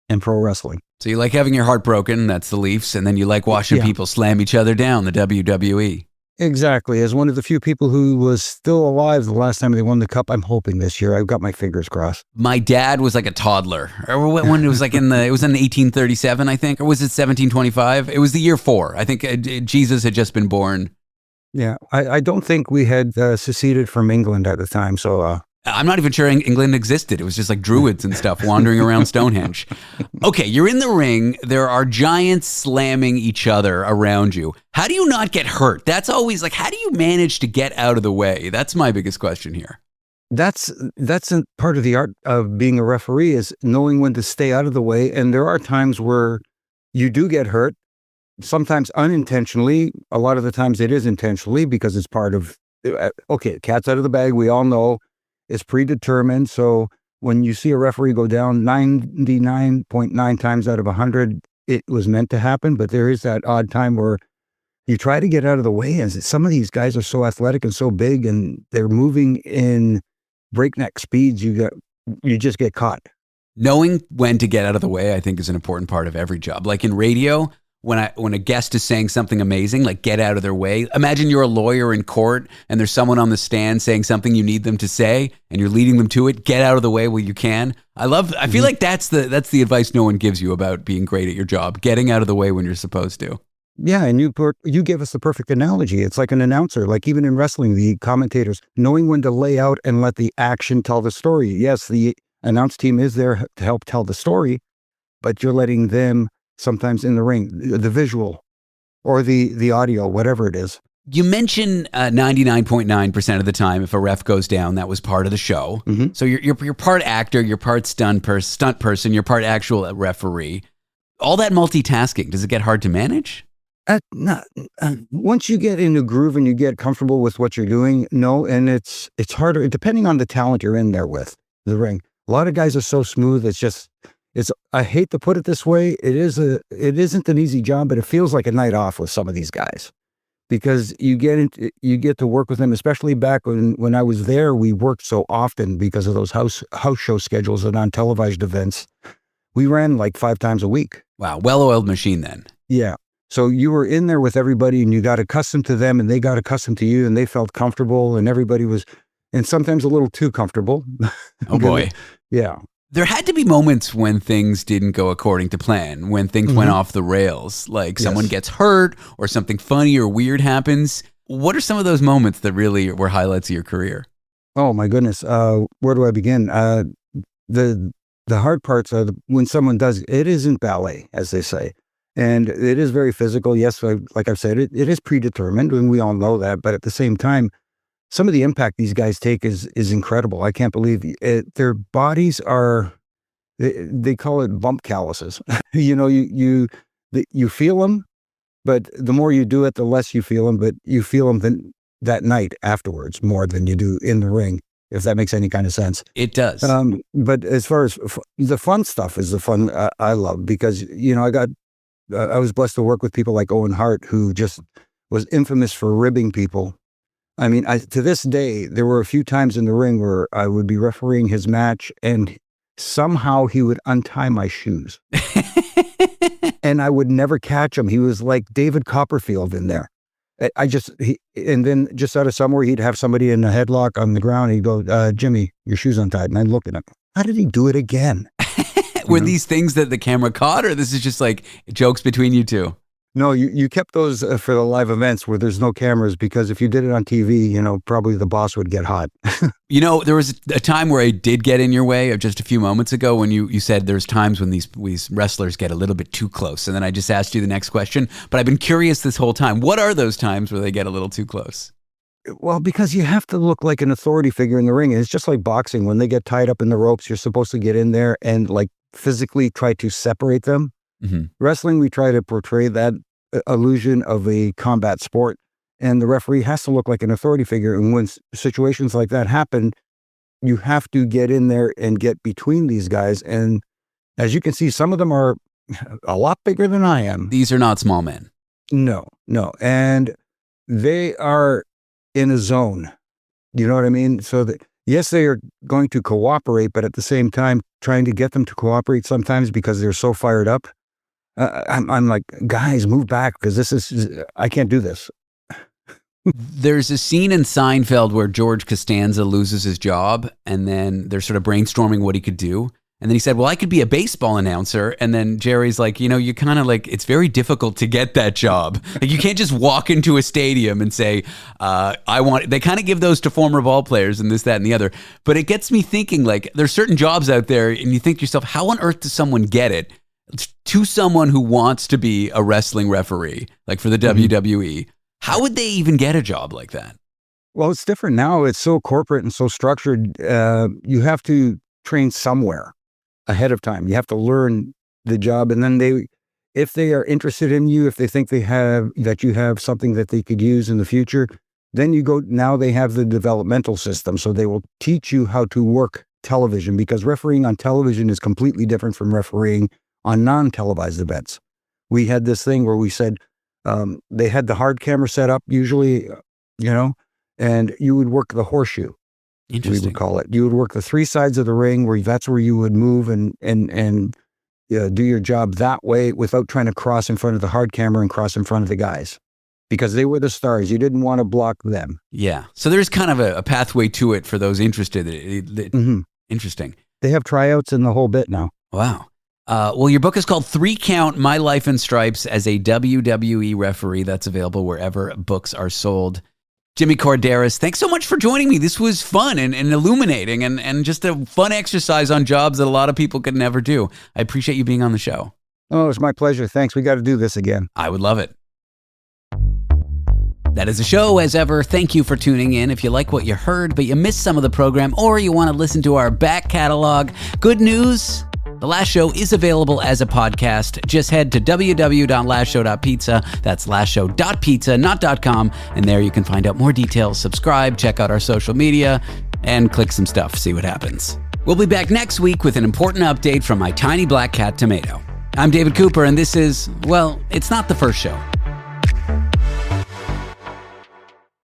and pro wrestling. So you like having your heart broken, that's the Leafs, and then you like watching people slam each other down, the WWE. Exactly. As one of the few people who was still alive the last time they won the Cup, I'm hoping this year. I've got my fingers crossed. My dad was like a toddler. Or when it was like it was in 1837, I think, or was it 1725? It was the year 4. I think Jesus had just been born. Yeah, I don't think we had seceded from England at the time, so... I'm not even sure England existed. It was just like druids and stuff wandering around Stonehenge. Okay, you're in the ring. There are giants slamming each other around you. How do you not get hurt? That's always like, how do you manage to get out of the way? That's my biggest question here. That's a part of the art of being a referee, is knowing when to stay out of the way. And there are times where you do get hurt, sometimes unintentionally. A lot of the times it is intentionally because it's part of, okay, cat's out of the bag. We all know. Is predetermined. So when you see a referee go down 99.9 times out of 100, it was meant to happen. But there is that odd time where you try to get out of the way. And some of these guys are so athletic and so big, and they're moving in breakneck speeds. You just get caught. Knowing when to get out of the way, I think, is an important part of every job. Like in radio, when a guest is saying something amazing, like get out of their way. Imagine you're a lawyer in court and there's someone on the stand saying something you need them to say and you're leading them to it. Get out of the way while you can. I feel like that's the advice no one gives you about being great at your job, getting out of the way when you're supposed to. Yeah, and you gave us the perfect analogy. It's like an announcer, like even in wrestling, the commentators, knowing when to lay out and let the action tell the story. Yes, the announce team is there to help tell the story, but you're letting them sometimes in the ring, the visual or the audio, whatever it is. You mentioned 99.9% of the time, if a ref goes down, that was part of the show. Mm-hmm. So you're part actor, you're part stunt person, you're part actual referee. All that multitasking, does it get hard to manage? Once you get in a groove and you get comfortable with what you're doing, no, and it's harder depending on the talent you're in there with the ring. A lot of guys are so smooth. I hate to put it this way. It isn't an easy job, but it feels like a night off with some of these guys because you get to work with them, especially back when I was there. We worked so often because of those house show schedules and on televised events. We ran like 5 times a week. Wow. Well-oiled machine then. Yeah. So you were in there with everybody and you got accustomed to them and they got accustomed to you and they felt comfortable and everybody was, and sometimes a little too comfortable. Oh boy. Yeah. There had to be moments when things didn't go according to plan, when things went off the rails, like someone gets hurt or something funny or weird happens. What are some of those moments that really were highlights of your career? Oh my goodness. Where do I begin? The hard parts are when someone does, it isn't ballet, as they say. And it is very physical. Yes, like I've said, it is predetermined, and we all know that. But at the same time, some of the impact these guys take is incredible. I can't believe it. Their bodies are, they call it bump calluses. You know, you feel them, but the more you do it, the less you feel them. But you feel them that night afterwards more than you do in the ring, if that makes any kind of sense. It does. But as far as the fun stuff is the fun I love, because, you know, I was blessed to work with people like Owen Hart, who just was infamous for ribbing people. I mean, to this day, there were a few times in the ring where I would be refereeing his match and somehow he would untie my shoes. And I would never catch him. He was like David Copperfield in there. And then just out of somewhere, he'd have somebody in a headlock on the ground. He'd go, Jimmy, your shoe's untied. And I'd look at him. How did he do it again? Were these things that the camera caught, or this is just like jokes between you two? No, you kept those for the live events where there's no cameras, because if you did it on TV, you know, probably the boss would get hot. You know, there was a time where I did get in your way, of just a few moments ago, when you said there's times when these wrestlers get a little bit too close. And then I just asked you the next question, but I've been curious this whole time. What are those times where they get a little too close? Well, because you have to look like an authority figure in the ring. It's just like boxing. When they get tied up in the ropes, you're supposed to get in there and like physically try to separate them. Mm-hmm. Wrestling, we try to portray that illusion of a combat sport, and the referee has to look like an authority figure. And when situations like that happen, you have to get in there and get between these guys. And as you can see, some of them are a lot bigger than I am. These are not small men. No. And they are in a zone. You know what I mean? So that, yes, they are going to cooperate, but at the same time, trying to get them to cooperate sometimes because they're so fired up. I'm like, guys, move back, because I can't do this. There's a scene in Seinfeld where George Costanza loses his job, and then they're sort of brainstorming what he could do. And then he said, well, I could be a baseball announcer. And then Jerry's like, you know, you kind of like, it's very difficult to get that job. Like, you can't just walk into a stadium and say, they kind of give those to former ball players and this, that, and the other. But it gets me thinking, like, there's certain jobs out there and you think to yourself, how on earth does someone get it to someone who wants to be a wrestling referee, like for the WWE? How would they even get a job like that? Well, it's different now. It's so corporate and so structured. You have to train somewhere ahead of time. You have to learn the job, and then if they are interested in you, if they think that you have something that they could use in the future, then you go. Now they have the developmental system, so they will teach you how to work television, because refereeing on television is completely different from refereeing on non-televised events. We had this thing where we said they had the hard camera set up usually, you know, and you would work the horseshoe. We would call it. You would work the three sides of the ring, where that's where you would move and do your job that way without trying to cross in front of the hard camera and cross in front of the guys, because they were the stars. You didn't want to block them. Yeah. So there's kind of a pathway to it for those interested. Interesting. They have tryouts and the whole bit now. Wow. Well, your book is called 3 Count: My Life in Stripes as a WWE Referee. That's available wherever books are sold. Jimmy Korderas, thanks so much for joining me. This was fun and illuminating and just a fun exercise on jobs that a lot of people could never do. I appreciate you being on the show. Oh, it's my pleasure. Thanks. We got to do this again. I would love it. That is the show, as ever. Thank you for tuning in. If you like what you heard, but you missed some of the program, or you want to listen to our back catalog, good news. The Last Show is available as a podcast. Just head to www.lastshow.pizza. That's lastshow.pizza, not .com. And there you can find out more details, subscribe, check out our social media, and click some stuff, see what happens. We'll be back next week with an important update from my tiny black cat, Tomato. I'm David Cooper, and this is, well, it's not the first show.